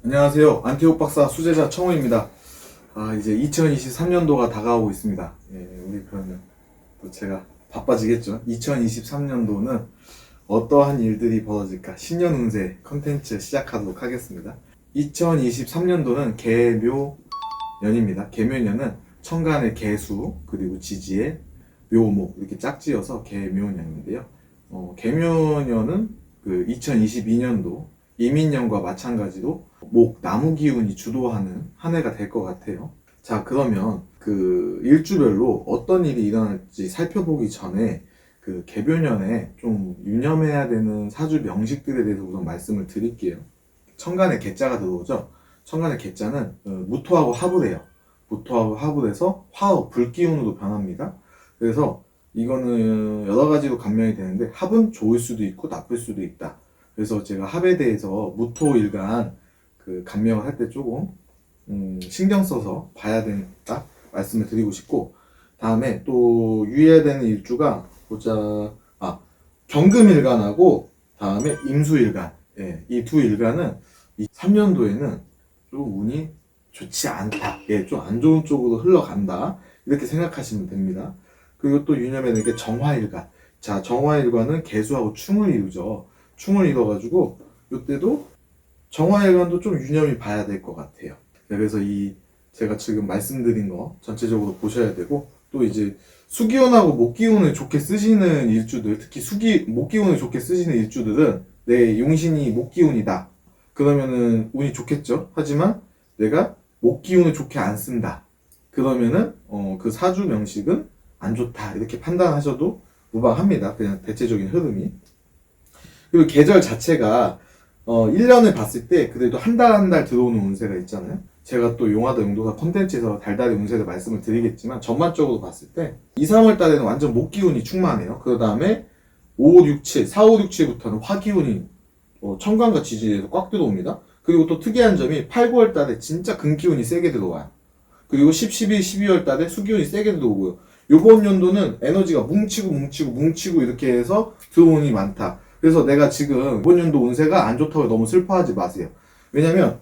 안녕하세요. 안태욱 박사 수제자 청호입니다. 이제 2023년도가 다가오고 있습니다. 우리 그러면 또 제가 바빠지겠죠. 2023년도는 어떠한 일들이 벌어질까? 신년 운세 컨텐츠 시작하도록 하겠습니다. 2023년도는 개묘년입니다. 개묘년은 천간의 개수, 그리고 지지의 묘목, 이렇게 짝지어서 개묘년인데요. 개묘년은 그 2022년도 이민년과 마찬가지로 나무 기운이 주도하는 한 해가 될 것 같아요. 자, 그러면 그 일주별로 어떤 일이 일어날지 살펴보기 전에 그 개묘년에 좀 유념해야 되는 사주 명식들에 대해서 우선 말씀을 드릴게요. 천간에 개자가 들어오죠. 천간의 개자는 무토하고 합을 해요. 무토하고 합을 해서 화업, 불기운으로 변합니다. 그래서 이거는 여러 가지로 감명이 되는데 합은 좋을 수도 있고 나쁠 수도 있다. 그래서 제가 합에 대해서 무토일간 그 감명을 할 때 조금 신경 써서 봐야 된다 말씀을 드리고 싶고, 다음에 또 유의해야 되는 일주가 경금일간하고 다음에 임수일간, 이 두 일간은 이 3년도에는 좀 운이 좋지 않다, 좀 안 좋은 쪽으로 흘러간다, 이렇게 생각하시면 됩니다. 그리고 또 유념해야 되는 게 정화일간. 자, 정화일간은 개수하고 충을 이루죠. 충을 이뤄가지고 이때도 정화일간도 좀 유념히 봐야 될 것 같아요. 그래서 제가 지금 말씀드린 거 전체적으로 보셔야 되고, 또 이제 수기운하고 목기운을 좋게 쓰시는 일주들, 특히 목기운을 좋게 쓰시는 일주들은 내 용신이 목기운이다 그러면은 운이 좋겠죠. 하지만 내가 목기운을 좋게 안 쓴다 그러면은 그 사주 명식은 안 좋다, 이렇게 판단하셔도 무방합니다. 그냥 대체적인 흐름이. 그리고 계절 자체가 1년을 봤을 때 그래도 한 달 한 달 들어오는 운세가 있잖아요. 제가 또 용화도 용도사 콘텐츠에서 달달이 운세를 말씀을 드리겠지만, 전반적으로 봤을 때 2, 3월 달에는 완전 목기운이 충만해요. 그 다음에 5, 6, 7, 4, 5, 6, 7부터는 화기운이 천간과 지지에서 꽉 들어옵니다. 그리고 또 특이한 점이 8, 9월 달에 진짜 금기운이 세게 들어와요. 그리고 10, 11, 12월 달에 수기운이 세게 들어오고요. 요번 연도는 에너지가 뭉치고 이렇게 해서 들어오는 게 많다. 그래서 내가 지금 이번 연도 운세가 안 좋다고 너무 슬퍼하지 마세요. 왜냐면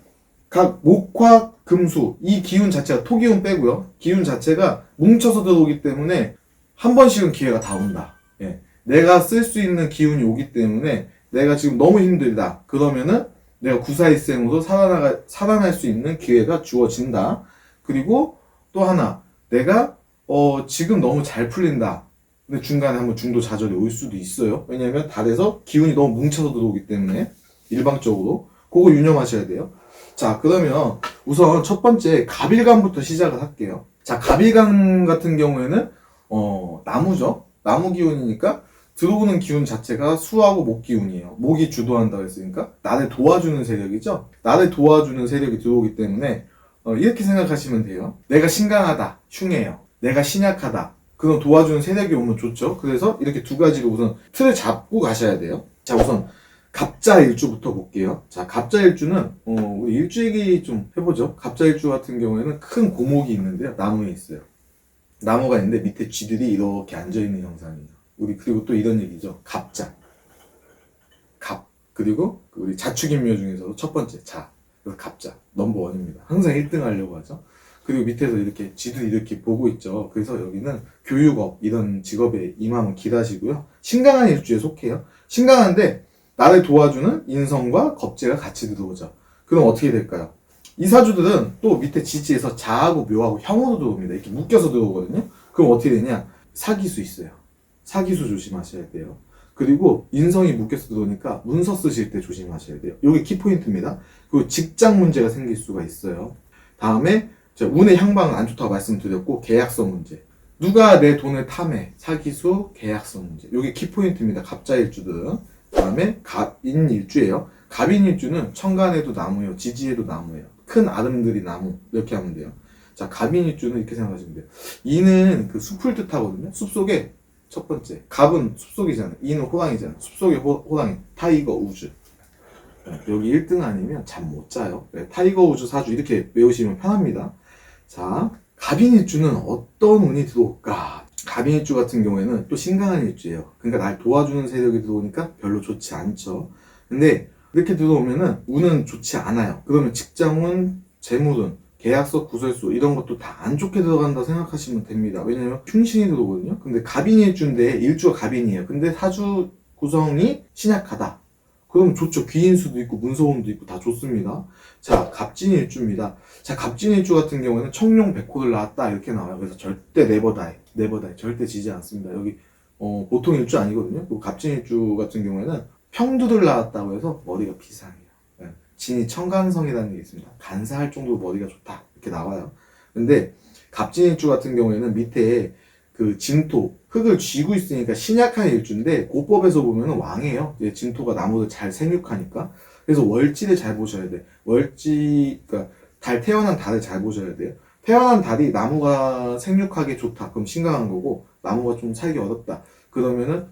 각 목화 금수, 이 기운 자체가 토기운 빼고요, 기운 자체가 뭉쳐서 들어오기 때문에 한 번씩은 기회가 다 온다. 내가 쓸 수 있는 기운이 오기 때문에 내가 지금 너무 힘들다 그러면은 내가 구사일생으로 살아날 수 있는 기회가 주어진다. 그리고 또 하나, 내가 지금 너무 잘 풀린다, 근데 중간에 한번 중도 좌절이 올 수도 있어요. 왜냐면 달에서 기운이 너무 뭉쳐서 들어오기 때문에, 일방적으로. 그거 유념하셔야 돼요. 자, 그러면 우선 첫 번째 갑일간부터 시작을 할게요. 자, 갑일간 같은 경우에는 나무죠. 나무 기운이니까 들어오는 기운 자체가 수하고 목 기운이에요. 목이 주도한다고 했으니까 나를 도와주는 세력이죠. 나를 도와주는 세력이 들어오기 때문에 이렇게 생각하시면 돼요. 내가 신강하다, 흉해요. 내가 신약하다, 그럼 도와주는 세력이 오면 좋죠. 그래서 이렇게 두 가지로 우선 틀을 잡고 가셔야 돼요. 자, 우선 갑자일주부터 볼게요. 자, 갑자일주는 우리 일주얘기 좀 해보죠. 갑자일주 같은 경우에는 큰 고목이 있는데요, 나무에 있어요. 나무가 있는데 밑에 쥐들이 이렇게 앉아있는 형상이에요. 그리고 또 이런 얘기죠. 갑자, 그리고 우리 자축인묘 중에서도 첫 번째 그래서 갑자 넘버원입니다. 항상 1등 하려고 하죠. 그리고 밑에서 이렇게 쥐들이 이렇게 보고 있죠. 그래서 여기는 교육업, 이런 직업에 임하면 길하시고요. 신강한 일주에 속해요. 신강한데 나를 도와주는 인성과 겁재가 같이 들어오죠. 그럼 어떻게 될까요? 이 사주들은 또 밑에 지지에서 자하고 묘하고 형으로 들어옵니다. 이렇게 묶여서 들어오거든요. 그럼 어떻게 되냐? 사기수 있어요. 사기수 조심하셔야 돼요. 그리고 인성이 묶여서 들어오니까 문서 쓰실 때 조심하셔야 돼요. 이게 키포인트입니다. 그리고 직장 문제가 생길 수가 있어요. 다음에 운의 향방은 안 좋다고 말씀드렸고, 계약서 문제. 누가 내 돈을 탐해. 사기수, 계약서 문제. 이게 키포인트입니다. 갑자일주들은. 다음에 갑인일주예요. 갑인일주는 천간에도 나무예요. 지지에도 나무예요. 큰 아름드리 나무. 이렇게 하면 돼요. 자, 갑인일주는 이렇게 생각하시면 돼요. 이는 그 숲을 뜻하거든요. 숲속에 첫 번째. 갑은 숲속이잖아요. 이는 호랑이잖아요. 숲속의 호랑이. 타이거 우즈. 여기 1등 아니면 잠 못 자요. 타이거 우즈 사주 이렇게 외우시면 편합니다. 자, 갑인일주는 어떤 운이 들어올까? 갑인일주 같은 경우에는 또 신강한 일주예요. 그러니까 날 도와주는 세력이 들어오니까 별로 좋지 않죠. 근데 이렇게 들어오면은 운은 좋지 않아요. 그러면 직장운, 재물운, 계약서, 구설수 이런 것도 다 안 좋게 들어간다 생각하시면 됩니다. 왜냐면 흉신이 들어오거든요. 근데 갑인이 일주인데 일주가 갑인이에요. 근데 사주 구성이 신약하다. 그러면 좋죠. 귀인수도 있고 문서운도 있고 다 좋습니다. 자, 갑진이 일주입니다. 자, 갑진 일주 같은 경우에는 청룡 백호를 나왔다 이렇게 나와요. 그래서 절대 네버다이, 네버다이 절대 지지 않습니다. 여기 보통 일주 아니거든요. 또 갑진 일주 같은 경우에는 평두를 나왔다고 해서 머리가 비상해요. 네. 진이 청간성이라는 게 있습니다. 간사할 정도로 머리가 좋다 이렇게 나와요. 근데 갑진 일주 같은 경우에는 밑에 그 진토, 흙을 쥐고 있으니까 신약한 일주인데 고법에서 보면 왕이에요. 진토가 나무를 잘 생육하니까. 그래서 월지를 잘 보셔야 돼. 월지, 그러니까 달 태어난 달을 잘 보셔야 돼요. 태어난 달이 나무가 생육하기 좋다. 그럼 신강한 거고 나무가 좀 살기 어렵다. 그러면은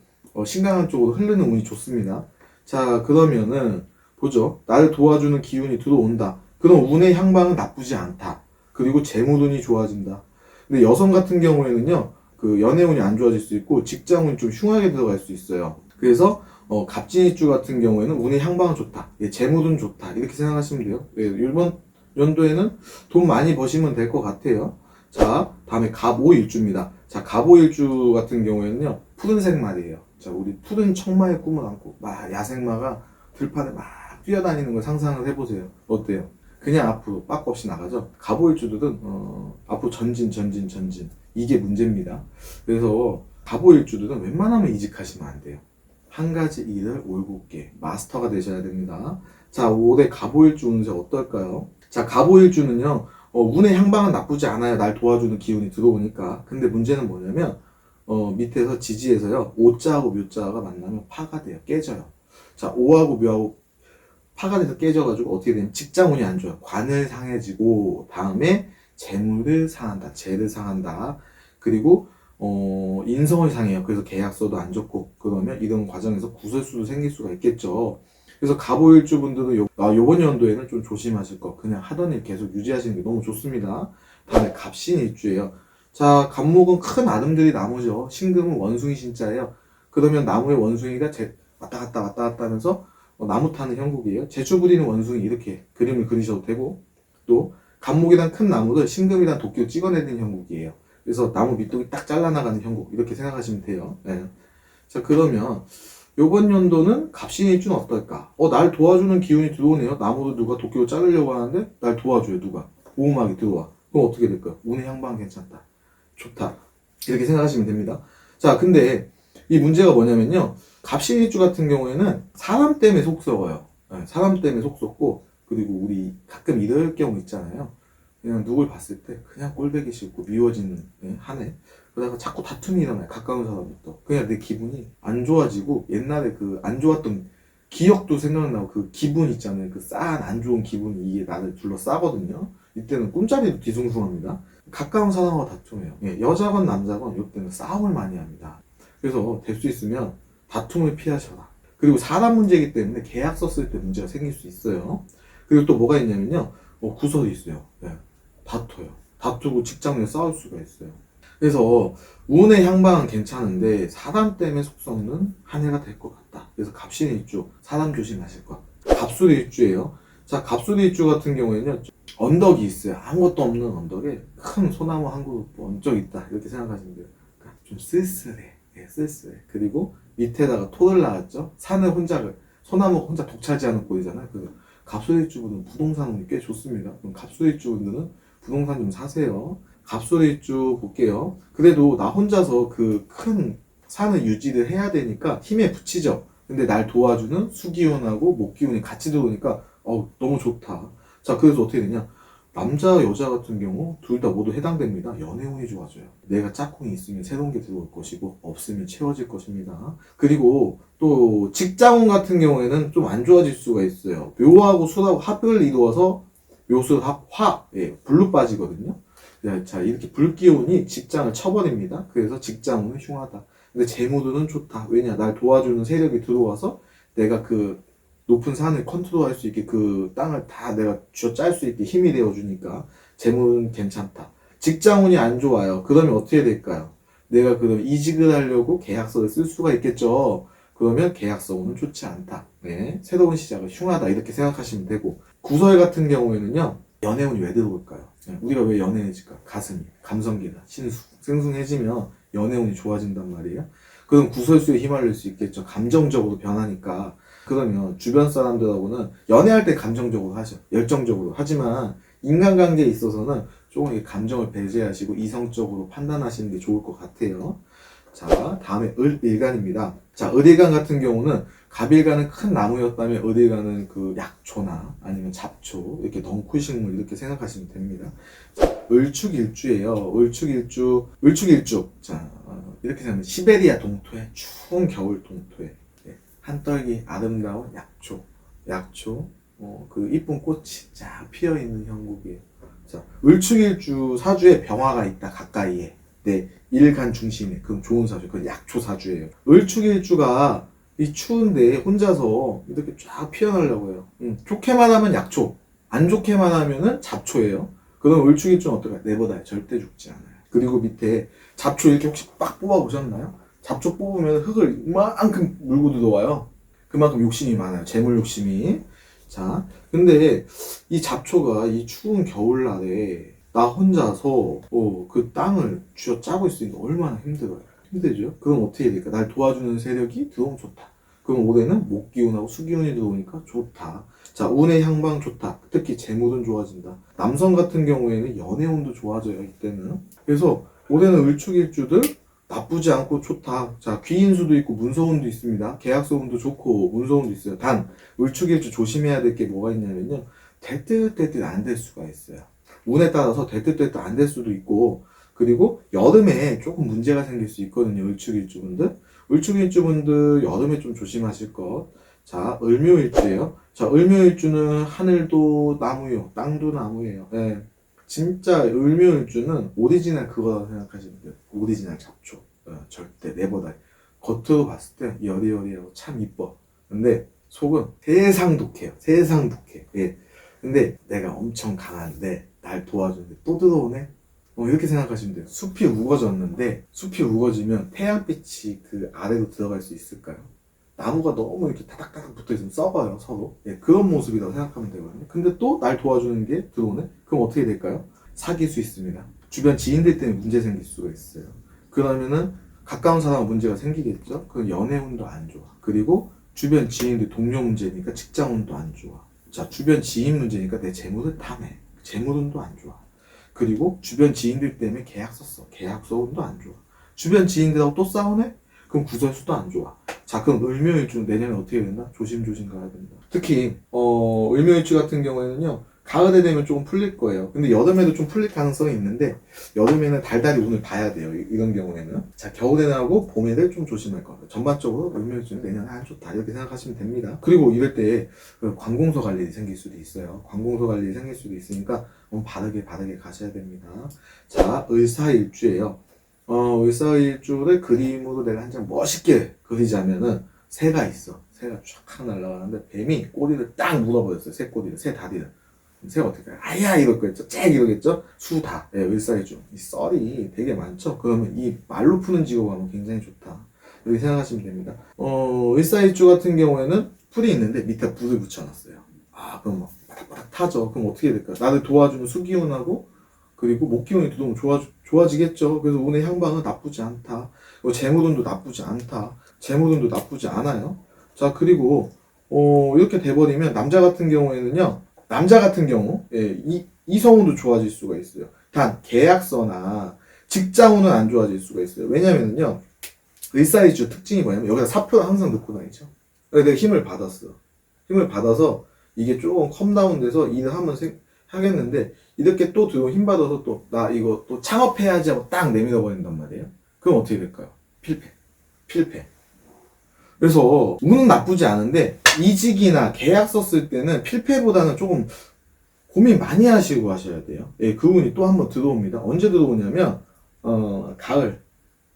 신강한 쪽으로 흐르는 운이 좋습니다. 자, 그러면은 보죠. 나를 도와주는 기운이 들어온다. 그럼 운의 향방은 나쁘지 않다. 그리고 재물운이 좋아진다. 근데 여성 같은 경우에는요. 그 연애운이 안 좋아질 수 있고 직장운이 좀 흉하게 들어갈 수 있어요. 그래서 갑진일주 같은 경우에는 운의 향방은 좋다. 예, 재물은 좋다. 이렇게 생각하시면 돼요. 예, 이번 연도에는 돈 많이 버시면 될 것 같아요. 자, 다음에 갑오일주입니다. 자, 갑오일주 같은 경우에는요. 푸른색 말이에요. 자, 우리 푸른 청마의 꿈을 안고 막 야생마가 들판에 막 뛰어다니는 걸 상상을 해보세요. 어때요? 그냥 앞으로 빠꾸 없이 나가죠. 갑오일주들은 앞으로 전진 이게 문제입니다. 그래서 갑오일주들은 웬만하면 이직하시면 안 돼요. 한 가지 일을 올곧게 마스터가 되셔야 됩니다. 자, 올해 갑오일주 운세 어떨까요? 자, 갑오일주는요 운의 향방은 나쁘지 않아요. 날 도와주는 기운이 들어오니까. 근데 문제는 뭐냐면 밑에서 지지에서요 오자하고 묘자가 만나면 파가 돼요. 깨져요. 자, 오하고 묘하고 파가 돼서 깨져가지고 어떻게 되냐면 직장운이 안 좋아요. 관을 상해지고 다음에 재물을 상한다. 재를 상한다. 그리고 인성을 상해요. 그래서 계약서도 안 좋고 그러면 이런 과정에서 구설수도 생길 수가 있겠죠. 그래서 갑오일주 분들은 요번 연도에는 좀 조심하실 거. 그냥 하던 일 계속 유지하시는 게 너무 좋습니다. 다음에 갑신일주예요. 자, 갑목은 큰 아름들이 나무죠. 신금은 원숭이 신자예요. 그러면 나무의 원숭이가 왔다 갔다 하면서 나무 타는 형국이에요. 제추 부리는 원숭이 이렇게 그림을 그리셔도 되고 또 갑목이란 큰 나무를 신금이란 도끼로 찍어내는 형국이에요. 그래서 나무 밑둥이 딱 잘라나가는 형국 이렇게 생각하시면 돼요. 네. 자, 그러면 요번 연도는 갑신일주는 어떨까? 날 도와주는 기운이 들어오네요. 나무를 누가 도끼로 자르려고 하는데 날 도와줘요. 누가? 오음하게 들어와. 그럼 어떻게 될까요? 운의 향방 괜찮다. 좋다. 이렇게 생각하시면 됩니다. 자, 근데 이 문제가 뭐냐면요. 갑신일주 같은 경우에는 사람 때문에 속 썩어요. 네, 사람 때문에 속 썩고 그리고 우리 가끔 이럴 경우 있잖아요. 그냥 누굴 봤을 때 그냥 꼴보기 싫고 미워지는 한 해. 그러다가 자꾸 다툼이 일어나요. 가까운 사람부터. 그냥 내 기분이 안 좋아지고 옛날에 그 안 좋았던 기억도 생각나고 그 기분 있잖아요. 그 싸한 안 좋은 기분이 이게 나를 둘러싸거든요. 이때는 꿈자리도 뒤숭숭합니다. 가까운 사람과 다툼해요. 여자건 남자건 이때는 싸움을 많이 합니다. 그래서 될 수 있으면 다툼을 피하셔라. 그리고 사람 문제이기 때문에 계약서 쓸 때 문제가 생길 수 있어요. 그리고 또 뭐가 있냐면요. 구설이 있어요. 다퉈요. 다투고 직장 내 싸울 수가 있어요. 그래서 운의 향방은 괜찮은데 사람 때문에 속 썩는 한 해가 될 것 같다. 그래서 갑신일주 사람 조심하실 것. 갑술일주예요. 자, 갑술일주 같은 경우에는요. 언덕이 있어요. 아무것도 없는 언덕에 큰 소나무 한 그루 번쩍 있다. 이렇게 생각하시면 돼요. 그러니까 좀 쓸쓸해. 쓸쓸해. 그리고 밑에다가 토를 낳았죠. 산을 소나무 혼자 독차지하는 꼴이잖아요. 그래서 갑술일주분은 부동산 운이 꽤 좋습니다. 그럼 갑술일주분들은 부동산 좀 사세요. 갑술일주 볼게요. 그래도 나 혼자서 그 큰 산을 유지를 해야 되니까 힘에 부치죠. 근데 날 도와주는 수기운하고 목기운이 같이 들어오니까 너무 좋다. 자, 그래서 어떻게 되냐? 남자, 여자 같은 경우 둘 다 모두 해당됩니다. 연애운이 좋아져요. 내가 짝꿍이 있으면 새로운 게 들어올 것이고 없으면 채워질 것입니다. 그리고 또 직장운 같은 경우에는 좀 안 좋아질 수가 있어요. 묘하고 술하고 합을 이루어서 묘술합화, 불로 빠지거든요. 자, 이렇게 불기운이 직장을 쳐버립니다. 그래서 직장운은 흉하다. 근데 재물운은 좋다. 왜냐? 날 도와주는 세력이 들어와서 내가 그 높은 산을 컨트롤할 수 있게 그 땅을 다 내가 쥐어짤 수 있게 힘이 되어주니까 재물은 괜찮다. 직장운이 안 좋아요. 그러면 어떻게 될까요? 내가 그럼 이직을 하려고 계약서를 쓸 수가 있겠죠. 그러면 계약서 운은 좋지 않다. 네. 새로운 시작을 흉하다. 이렇게 생각하시면 되고, 구설 같은 경우에는요, 연애운이 왜 들어올까요? 네. 우리가 왜 연애해질까? 가슴이, 감성기가, 생숭해지면 연애운이 좋아진단 말이에요. 그럼 구설수에 휘말릴 수 있겠죠. 감정적으로 변하니까. 그러면 주변 사람들하고는 연애할 때 감정적으로 하죠. 열정적으로. 하지만 인간관계에 있어서는 조금 이 감정을 배제하시고 이성적으로 판단하시는 게 좋을 것 같아요. 자, 다음에 을일간입니다. 자, 을일간 같은 경우는 갑일간은 큰 나무였다면 을일간은 그 약초나 아니면 잡초, 이렇게 덩쿨식물 이렇게 생각하시면 됩니다. 을축일주예요. 을축일주. 자, 이렇게 생각하면 시베리아 동토에 추운 겨울 동토에 한떨기 아름다운 약초, 그 이쁜 꽃이 쫙 피어있는 형국이에요. 자, 을축일주 사주에 병화가 있다, 가까이에. 네, 일간 중심에. 그럼 좋은 사주, 그건 약초 사주예요. 을축일주가 이 추운데 혼자서 이렇게 쫙 피어나려고 해요. 좋게만 하면 약초, 안 좋게만 하면은 잡초예요. 그럼 을축일주는 어떨까요? 내보다 절대 죽지 않아요. 그리고 밑에 잡초 이렇게 혹시 빡 뽑아보셨나요? 잡초 뽑으면 흙을 이만큼 물고 들어와요. 그만큼 욕심이 많아요. 재물 욕심이. 자, 근데 이 잡초가 이 추운 겨울날에 나 혼자서 그 땅을 쥐어짜고 있으니까 얼마나 힘들어요. 힘들죠? 그럼 어떻게 해야 될까? 날 도와주는 세력이 들어오면 좋다. 그럼 올해는 목기운하고 수기운이 들어오니까 좋다. 자, 운의 향방 좋다. 특히 재물은 좋아진다. 남성 같은 경우에는 연애운도 좋아져요, 이때는. 그래서 올해는 을축일주들 나쁘지 않고 좋다. 자, 귀인수도 있고 문서운도 있습니다. 계약서운도 좋고 문서운도 있어요. 단 을축일주 조심해야 될 게 뭐가 있냐면요, 될 듯 안 될 수가 있어요. 운에 따라서 될 듯 안 될 수도 있고, 그리고 여름에 조금 문제가 생길 수 있거든요. 을축일주분들 여름에 좀 조심하실 것. 자, 을묘일주예요. 자, 을묘일주는 하늘도 나무요, 땅도 나무예요. 네. 진짜 을묘일주는 오리지널 그거라고 생각하시면 돼요. 오리지널 잡초. 절대 내보다 겉으로 봤을 때 여리여리하고 참 이뻐. 근데 속은 세상 독해요. 세상 독해. 예. 근데 내가 엄청 강한데 날 도와주는데 또 들어오네? 이렇게 생각하시면 돼요. 숲이 우거졌는데, 숲이 우거지면 태양빛이 그 아래로 들어갈 수 있을까요? 나무가 너무 이렇게 타닥타닥 붙어있으면 썩어요, 서로. 예, 그런 모습이라고 생각하면 되거든요. 근데 또 날 도와주는 게 들어오네? 그럼 어떻게 될까요? 사귈 수 있습니다. 주변 지인들 때문에 문제 생길 수가 있어요. 그러면은 가까운 사람과 문제가 생기겠죠? 그럼 연애운도 안 좋아. 그리고 주변 지인들 동료 문제니까 직장운도 안 좋아. 자, 주변 지인 문제니까 내 재물을 탐해. 재물운도 안 좋아. 그리고 주변 지인들 때문에 계약서 써. 계약서운도 안 좋아. 주변 지인들하고 또 싸우네? 그럼 구설수도 안 좋아. 자, 그럼 을묘일주 내년에 어떻게 된다? 조심조심 가야 된다. 특히 을묘일주 같은 경우에는요, 가을에 되면 조금 풀릴 거예요. 근데 여름에도 좀 풀릴 가능성이 있는데, 여름에는 달달이 운을 봐야 돼요. 이런 경우에는. 자, 겨울에는 하고 봄에를 좀 조심할 거예요. 전반적으로 을묘일주는 내년에 안 좋다, 이렇게 생각하시면 됩니다. 그리고 이럴 때 관공서 갈 일이 생길 수도 있어요. 관공서 갈 일이 생길 수도 있으니까 바르게 가셔야 됩니다. 자, 을사일주예요. 을사일주를 그림으로 내가 한 장 멋있게 그리자면은 새가 있어. 새가 쫙 날아가는데 뱀이 꼬리를 딱 물어버렸어요. 새 꼬리를, 새 다리를. 새가 어떻게 해요? 아야 이러겠죠. 쨍 이러겠죠. 수다. 예, 을사일주. 이 썰이 되게 많죠. 그러면 이 말로 푸는 직업하면 굉장히 좋다, 이렇게 생각하시면 됩니다. 을사일주 같은 경우에는 풀이 있는데 밑에 불을 붙여놨어요. 아, 그럼 막 바닥바닥 타죠. 그럼 어떻게 될까요? 나를 도와주는 수기운하고 그리고 목기운이 들어오면 좋아지겠죠. 그래서 운의 향방은 나쁘지 않다. 재물운도 나쁘지 않다. 재물운도 나쁘지 않아요. 자, 그리고 이렇게 돼버리면 남자 같은 경우, 예, 이성운도 좋아질 수가 있어요. 단 계약서나 직장운은 안 좋아질 수가 있어요. 왜냐면은요, 을사일주 특징이 뭐냐면 여기다 사표를 항상 넣고 다니죠. 내가 힘을 받아서 이게 조금 컴다운돼서 일을 하면 하겠는데, 이렇게 또 들어오면 힘 받아서 또 나 이거 또 창업해야지 하고 딱 내밀어 버린단 말이에요. 그럼 어떻게 될까요? 필패. 그래서 운은 나쁘지 않은데 이직이나 계약서 쓸 때는 필패보다는 조금 고민 많이 하시고 하셔야 돼요. 예, 그 운이 또 한번 들어옵니다. 언제 들어오냐면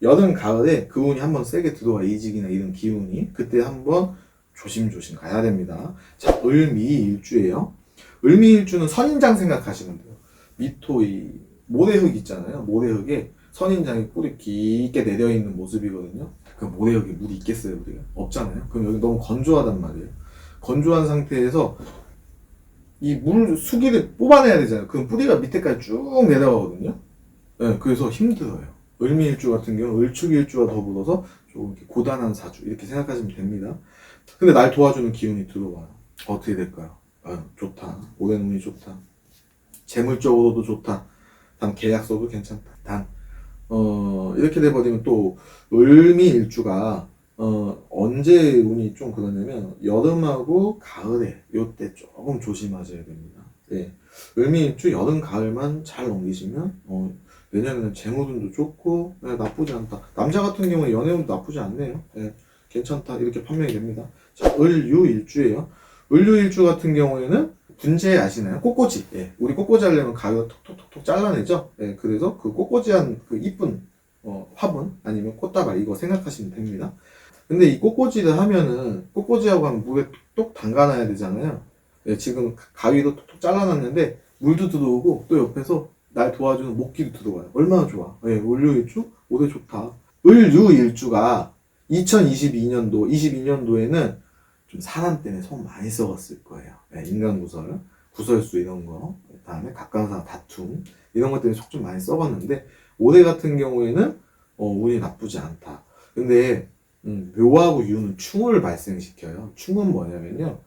여름 가을에 그 운이 한번 세게 들어와. 이직이나 이런 기운이. 그때 한번 조심조심 가야 됩니다. 자, 을미일주예요. 을미일주는 선인장 생각하시면 돼요. 미토 모래흙 있잖아요. 모래흙에 선인장이 뿌리 깊게 내려있는 모습이거든요. 그럼 모래 여기 물이 있겠어요, 우리가? 없잖아요. 그럼 여기 너무 건조하단 말이에요. 건조한 상태에서 이 물 수기를 뽑아내야 되잖아요. 그럼 뿌리가 밑에까지 쭉 내려가거든요. 네, 그래서 힘들어요. 을미일주 같은 경우는 을축일주와 더불어서 조금 이렇게 고단한 사주 이렇게 생각하시면 됩니다. 근데 날 도와주는 기운이 들어와요. 어떻게 될까요? 좋다. 올해는 운이 좋다. 재물적으로도 좋다. 단 계약서도 괜찮다. 단 이렇게 돼버리면 또 을미일주가 언제 운이 좀 그러냐면 여름하고 가을에 요때 조금 조심하셔야 됩니다. 네. 을미일주 여름 가을만 잘 넘기시면 내년에는 재물운도 좋고 나쁘지 않다. 남자 같은 경우는 연애운도 나쁘지 않네요. 괜찮다 이렇게 판명이 됩니다. 자, 을유일주예요. 을유일주 같은 경우에는 분재 아시나요? 꽃꽂이. 우리 꽃꽂이 하려면 가위로 톡톡톡톡 잘라내죠. 그래서 그 꽃꽂이한 그 이쁜 화분 아니면 꽃다발 이거 생각하시면 됩니다. 근데 이 꽃꽂이를 하면은 꽃꽂이하고 하면 물에 톡톡 담가놔야 되잖아요. 지금 가위로 톡톡 잘라놨는데 물도 들어오고 또 옆에서 날 도와주는 목기도 들어와요. 얼마나 좋아. 을유일주 올해 좋다. 을유일주가 2022년도 22년도에는 좀 사람 때문에 속 많이 썩었을 거예요. 인간구설, 구설수 이런 거, 그다음에 가까운 사람 다툼 이런 것 때문에 속 좀 많이 썩었는데 올해 같은 경우에는 운이 나쁘지 않다. 근데 묘하고 유는 충을 발생시켜요. 충은 뭐냐면요,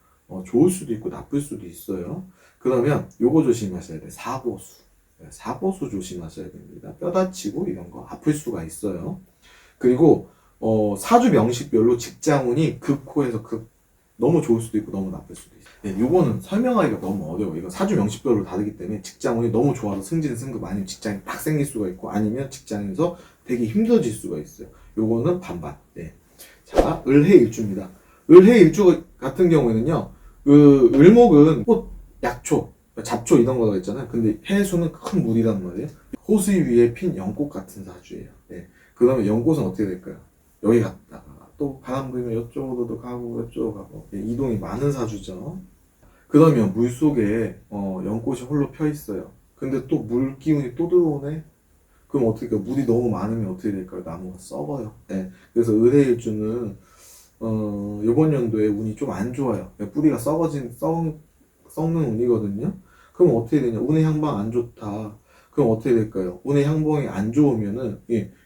좋을 수도 있고 나쁠 수도 있어요. 그러면 요거 조심하셔야 돼. 사고수. 사고수 조심하셔야 됩니다. 뼈 다치고 이런 거 아플 수가 있어요. 그리고 사주 명식별로 직장운이 극호에서 극 너무 좋을 수도 있고 너무 나쁠 수도 있어요. 요거는 설명하기가 너무 어려워. 이거 사주 명식별로 다르기 때문에 직장운이 너무 좋아서 승진 승급 아니면 직장이 딱 생길 수가 있고 아니면 직장에서 되게 힘들어질 수가 있어요. 요거는 반반. 자, 을해일주입니다. 을해일주 같은 경우에는요, 을목은 꽃, 약초, 잡초 이런 거가 있잖아요. 근데 해수는 큰 물이란 말이에요. 호수 위에 핀 연꽃 같은 사주예요. 그러면 연꽃은 어떻게 될까요? 여기 갔다가 또 바람 불면 이쪽으로도 가고 이쪽으로 가고 이동이 많은 사주죠. 그러면 물속에 연꽃이 홀로 펴 있어요. 근데 또 물 기운이 또 들어오네. 그럼 어떻게 될까요? 물이 너무 많으면 어떻게 될까요? 나무가 썩어요. 그래서 을해일주는 이번 연도에 운이 좀 안 좋아요. 뿌리가 썩는 운이거든요. 그럼 어떻게 되냐? 운의 향방 안 좋다. 그럼 어떻게 될까요? 운의 향방이 안 좋으면은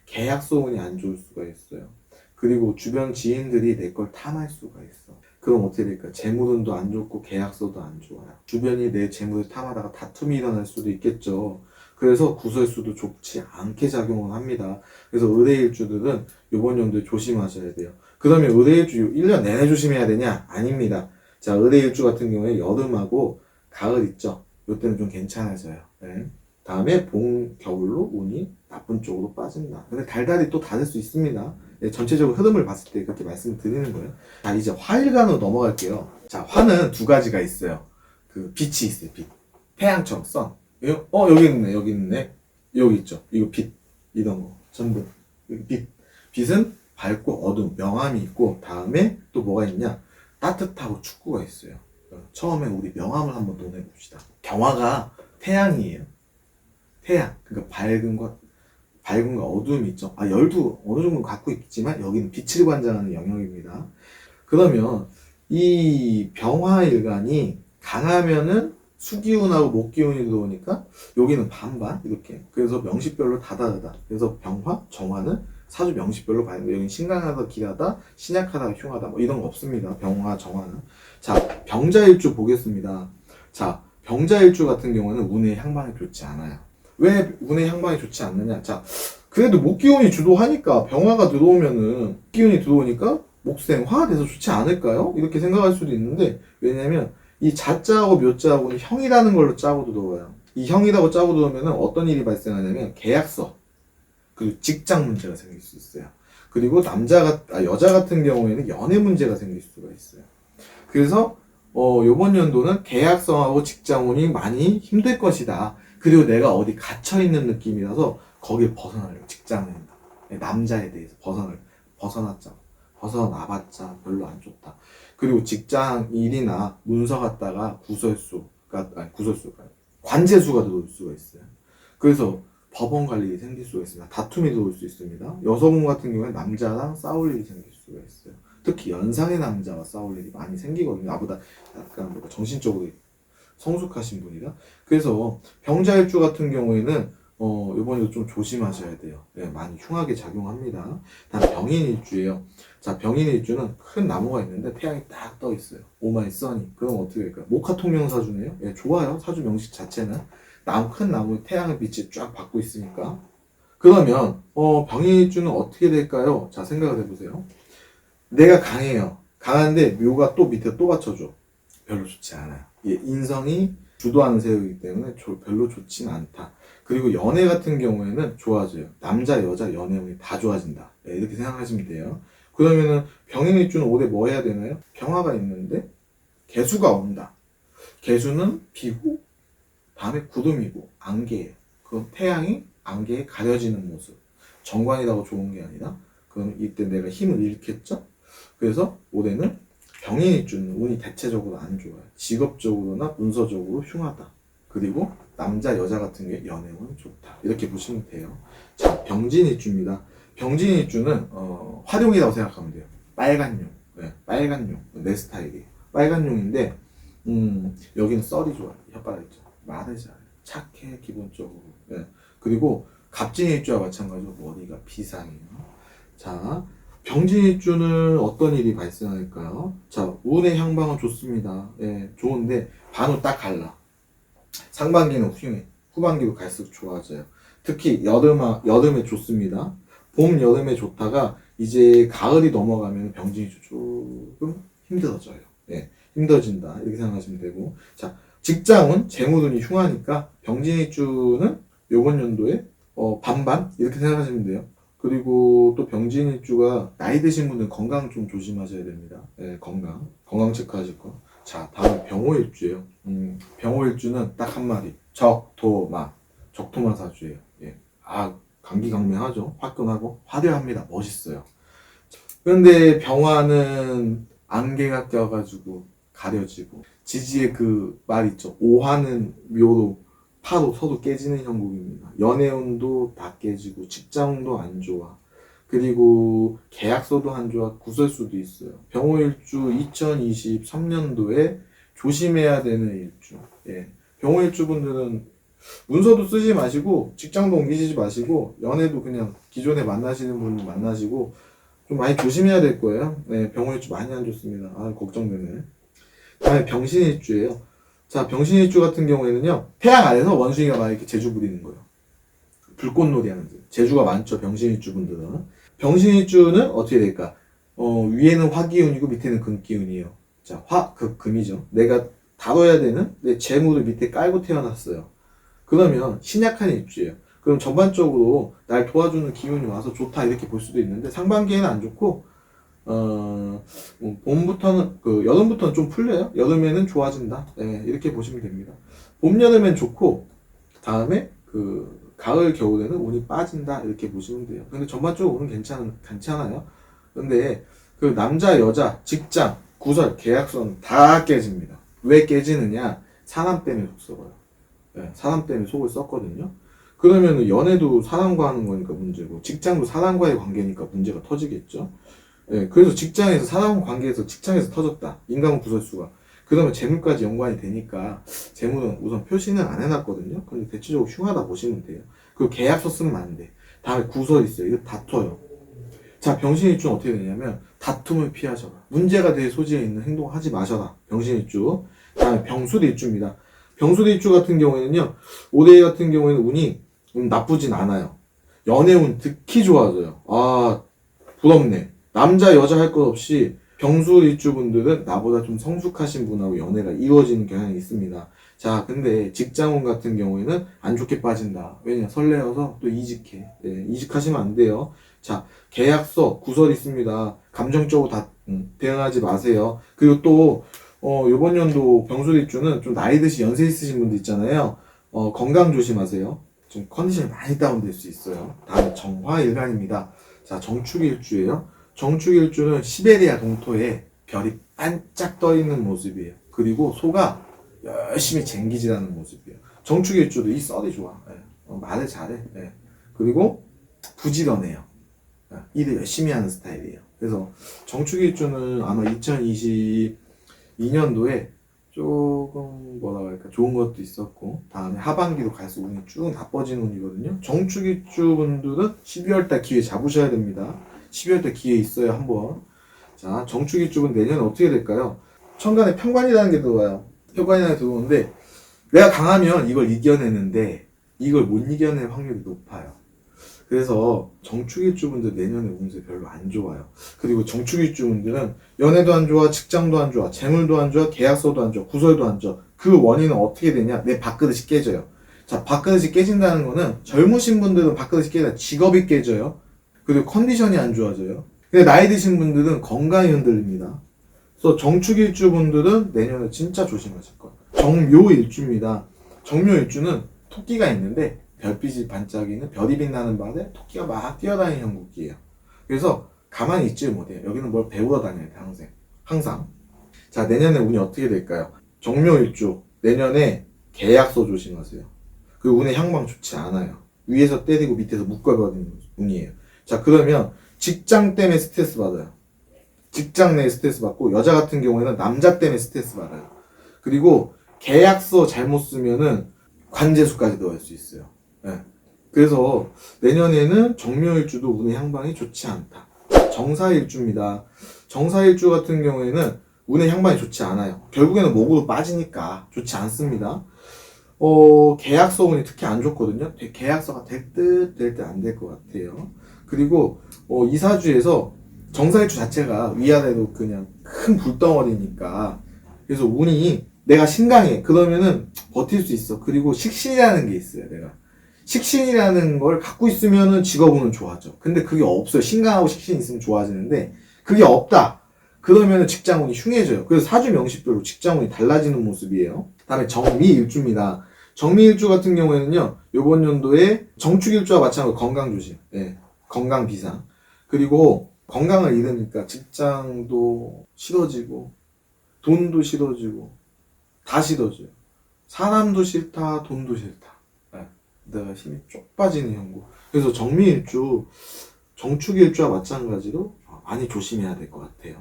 계약서 운이 안 좋을 수가 있어요. 그리고 주변 지인들이 내 걸 탐할 수가 있어. 그럼 어떻게 될까요? 재물운도 안 좋고 계약서도 안 좋아요. 주변이 내 재물을 탐하다가 다툼이 일어날 수도 있겠죠. 그래서 구설수도 좋지 않게 작용을 합니다. 그래서 을해일주들은 이번 연도에 조심하셔야 돼요. 그러면 을해일주 1년 내내 조심해야 되냐? 아닙니다. 자, 을해일주 같은 경우에 여름하고 가을 있죠? 이때는 좀 괜찮아져요. 다음에 봄, 겨울로 운이 나쁜 쪽으로 빠진다. 근데 달달이 또 다를 수 있습니다. 전체적으로 흐름을 봤을 때 그렇게 말씀을 드리는 거예요. 자, 이제 화일간으로 넘어갈게요. 자, 화는 두 가지가 있어요. 그 빛이 있어요, 빛. 태양처럼 선. 여기 있네, 여기 있네. 여기 있죠. 이거 빛. 이런 거. 전부. 빛. 빛은 밝고 어두움, 명암이 있고, 다음에 또 뭐가 있냐? 따뜻하고 춥고가 있어요. 처음에 우리 명암을 한번 논해봅시다. 경화가 태양이에요. 태양. 그러니까 밝음과 어두움이 있죠. 열도 어느 정도 갖고 있지만 여기는 빛을 관장하는 영역입니다. 그러면 이 병화일간이 강하면은 수기운하고 목기운이 들어오니까 여기는 반반 이렇게. 그래서 명식별로 다 다르다. 그래서 병화, 정화는 사주 명식별로 봐야 돼요. 여기는 신강하다, 기하다, 신약하다, 흉하다 뭐 이런 거 없습니다. 병화, 정화는. 자, 병자일주 보겠습니다. 자, 병자일주 같은 경우는 운의 향방이 좋지 않아요. 왜 운의 향방이 좋지 않느냐? 자, 그래도 목기운이 주도하니까 병화가 들어오면은 목기운이 들어오니까 목생화 돼서 좋지 않을까요? 이렇게 생각할 수도 있는데 왜냐면 이 자자하고 묘자하고는 형이라는 걸로 짜고 들어와요. 이 형이라고 짜고 들어오면은 어떤 일이 발생하냐면 계약서 그리고 직장 문제가 생길 수 있어요. 그리고 여자 같은 경우에는 연애 문제가 생길 수가 있어요. 그래서 요번 연도는 계약성하고 직장운이 많이 힘들 것이다. 그리고 내가 어디 갇혀있는 느낌이라서 거기에 벗어나려고 직장은 남자에 대해서 벗어나봤자 별로 안 좋다. 그리고 직장 일이나 문서 갔다가 구설수가 관제수가 들어올 수가 있어요. 그래서 법원 갈 일이 생길 수가 있습니다. 다툼이 들어올 수 있습니다. 여성분 같은 경우에 남자랑 싸울 일이 생길 수가 있어요. 특히 연상의 남자와 싸울 일이 많이 생기거든요. 나보다 약간 뭔가 정신적으로 성숙하신 분이라. 그래서 병자일주 같은 경우에는 이번에도 좀 조심하셔야 돼요. 네, 많이 흉하게 작용합니다. 다음 병인일주예요. 자, 병인일주는 큰 나무가 있는데 태양이 딱 떠 있어요. 오마이 써니. 그럼 어떻게 될까요? 모카 통영 사주네요. 예, 좋아요. 사주 명식 자체는 큰 나무에 태양의 빛이 쫙 받고 있으니까. 그러면 병인일주는 어떻게 될까요? 자, 생각을 해보세요. 내가 강해요. 강한데 묘가 또 밑에 또 받쳐줘. 별로 좋지 않아요. 예, 인성이 주도하는 세력이기 때문에 별로 좋지는 않다. 그리고 연애 같은 경우에는 좋아져요. 남자, 여자, 연애운이 다 좋아진다. 네, 이렇게 생각하시면 돼요. 그러면은 병인일주는 올해 뭐 해야 되나요? 병화가 있는데 개수가 온다. 개수는 비고 다음에 구름이고 안개예요. 그럼 태양이 안개에 가려지는 모습. 정관이라고 좋은 게 아니라 그럼 이때 내가 힘을 잃겠죠? 그래서 올해는 병인일주는 운이 대체적으로 안 좋아요. 직업적으로나 문서적으로 흉하다. 그리고 남자, 여자 같은 게 연애운은 좋다. 이렇게 보시면 돼요. 자, 병진일주입니다. 병진일주는 활용이라고 생각하면 돼요. 빨간 용. 네, 빨간 용. 내 스타일이에요. 빨간 용인데 여기는 썰이 좋아요. 혓바닥 있죠. 말을 잘해요. 착해 기본적으로. 네. 그리고 갑진일주와 마찬가지로 머리가 비상해요. 자, 병진일주는 어떤 일이 발생할까요? 자, 운의 향방은 좋습니다. 예, 좋은데 반으로 딱 갈라. 상반기는 흉해. 후반기로 갈수록 좋아져요. 특히 여름에 좋습니다. 봄, 여름에 좋다가 이제 가을이 넘어가면 병진일주 조금 힘들어져요. 예, 힘들어진다. 이렇게 생각하시면 되고. 자, 직장은 재물운이 흉하니까 병진일주는 요번 연도에 반반 이렇게 생각하시면 돼요. 그리고 또 병진일주가 나이 드신 분들 건강 좀 조심하셔야 됩니다. 예, 건강 체크하실 거. 자, 다음 병호일주예요. 병호일주는 딱 한마디. 적토마 사주예요. 예. 강기강명하죠. 화끈하고 화려합니다. 멋있어요. 그런데 병화는 안개가 껴가지고 가려지고 지지의 그 말 있죠. 오화는 묘로 파도 서로 깨지는 형국입니다. 연애운도 다 깨지고 직장운도 안 좋아. 그리고 계약서도 안 좋아. 구설수도 있어요. 병호일주 2023년도에 조심해야 되는 일주. 예. 병호일주 분들은 문서도 쓰지 마시고 직장도 옮기시지 마시고 연애도 그냥 기존에 만나시는 분 만나시고 좀 많이 조심해야 될 거예요. 네, 병호일주 많이 안 좋습니다. 걱정되네. 다음에 병신일주예요. 자, 병신일주 같은 경우에는요, 태양 아래서 원숭이가 막 이렇게 재주 부리는 거예요. 불꽃놀이 하는 데. 재주가 많죠, 병신일주 분들은. 병신일주는 어떻게 될까? 위에는 화기운이고 밑에는 금기운이에요. 자, 금이죠. 내가 다뤄야 되는 내 재물을 밑에 깔고 태어났어요. 그러면 신약한 일주예요. 그럼 전반적으로 날 도와주는 기운이 와서 좋다 이렇게 볼 수도 있는데 상반기에는 안 좋고 봄부터는 여름부터는 좀 풀려요. 여름에는 좋아진다. 네, 이렇게 보시면 됩니다. 봄, 여름엔 좋고 다음에 가을, 겨울에는 운이 빠진다 이렇게 보시면 돼요. 근데 전반적으로 운은 괜찮아요. 근데 남자, 여자, 직장, 구설, 계약서는 다 깨집니다. 왜 깨지느냐? 사람 때문에 속 썩어요. 네, 사람 때문에 속을 썩거든요. 그러면 연애도 사람과 하는 거니까 문제고 직장도 사람과의 관계니까 문제가 터지겠죠. 네, 그래서 직장에서 사람 관계에서 직장에서 터졌다. 인간 구설수가. 그러면 재물까지 연관이 되니까 재물은 우선 표시는 안 해놨거든요. 근데 대체적으로 흉하다 보시면 돼요. 그리고 계약서 쓰면 안 돼. 다음에 구설 있어요. 이거 다퉈요. 자, 병신일주는 어떻게 되냐면 다툼을 피하셔라. 문제가 될 소지에 있는 행동을 하지 마셔라. 병신일주. 다음에 병술일주입니다. 병술일주 같은 경우에는요, 올해 같은 경우에는 운이 나쁘진 않아요. 연애운 특히 좋아져요. 부럽네. 남자, 여자 할 것 없이 병술일주 분들은 나보다 좀 성숙하신 분하고 연애가 이루어지는 경향이 있습니다. 자, 근데 직장운 같은 경우에는 안 좋게 빠진다. 왜냐? 설레어서 또 이직해. 네, 이직하시면 안 돼요. 자, 계약서, 구설 있습니다. 감정적으로 다 대응하지 마세요. 그리고 또 요번 연도 병술일주는 좀 나이 드시 연세 있으신 분들 있잖아요. 건강 조심하세요. 좀 컨디션이 많이 다운될 수 있어요. 다음에 정화일간입니다. 자, 정축일주예요. 정축일주는 시베리아 동토에 별이 반짝 떠 있는 모습이에요. 그리고 소가 열심히 쟁기질하는 모습이에요. 정축일주도 이 썰이 좋아. 네. 말을 잘해. 예. 그리고 부지런해요. 일을 열심히 하는 스타일이에요. 그래서 정축일주는 아마 2022년도에 조금 뭐라 할까 좋은 것도 있었고 다음에 하반기로 갈수록 운이 쭉 나빠지는 운이거든요. 정축일주 분들은 12월달 기회 잡으셔야 됩니다. 12월달 기회 있어요 한번. 자, 정축일주분 내년에 어떻게 될까요? 천간에 편관이라는 게 들어와요. 편관이라는 게 들어오는데 내가 강하면 이걸 이겨내는데 이걸 못 이겨낼 확률이 높아요. 그래서 정축일주분들 내년에 운세 별로 안 좋아요. 그리고 정축일주분들은 연애도 안 좋아, 직장도 안 좋아, 재물도 안 좋아, 계약서도 안 좋아, 구설도 안 좋아. 그 원인은 어떻게 되냐? 내 밥그릇이 깨져요. 자, 밥그릇이 깨진다는 거는 젊으신 분들은 밥그릇이 깨져 직업이 깨져요. 그리고 컨디션이 안 좋아져요. 근데 나이 드신 분들은 건강이 흔들립니다. 그래서 정축일주분들은 내년에 진짜 조심하실 거예요. 정묘일주입니다. 정묘일주는 토끼가 있는데 별빛이 반짝이는 별이 빛나는 밤에 토끼가 막 뛰어다니는 형국이에요. 그래서 가만히 있질 못해요. 여기는 뭘 배우러 다녀야 돼 항상. 자, 내년에 운이 어떻게 될까요? 정묘일주 내년에 계약서 조심하세요. 그 운의 향방 좋지 않아요. 위에서 때리고 밑에서 묶어버리는 운이에요. 자, 그러면 직장 때문에 스트레스 받아요. 직장 내에 스트레스 받고 여자 같은 경우에는 남자 때문에 스트레스 받아요. 그리고 계약서 잘못 쓰면은 관재수까지 넣을 수 있어요. 네. 그래서 내년에는 정묘일주도 운의 향방이 좋지 않다. 정사일주입니다. 정사일주 같은 경우에는 운의 향방이 좋지 않아요. 결국에는 목으로 빠지니까 좋지 않습니다. 계약서 운이 특히 안 좋거든요. 계약서가 될 듯 안 될 것 같아요. 그리고 이사주에서 정사일주 자체가 위아래로 그냥 큰 불덩어리니까 그래서 운이 내가 신강해 그러면은 버틸 수 있어. 그리고 식신이라는 게 있어요. 내가 식신이라는 걸 갖고 있으면은 직업운은 좋아져. 근데 그게 없어요. 신강하고 식신이 있으면 좋아지는데 그게 없다. 그러면은 직장운이 흉해져요. 그래서 사주 명식별로 직장운이 달라지는 모습이에요. 다음에 정미일주입니다. 정미일주 같은 경우에는요, 요번 연도에 정축일주와 마찬가지로 건강 조심. 네, 건강 비상. 그리고 건강을 잃으니까 직장도 싫어지고, 돈도 싫어지고, 다 싫어져요. 사람도 싫다, 돈도 싫다. 네, 내가 힘이 쪽 빠지는 형국. 그래서 정미일주, 정축일주와 마찬가지로 많이 조심해야 될 것 같아요.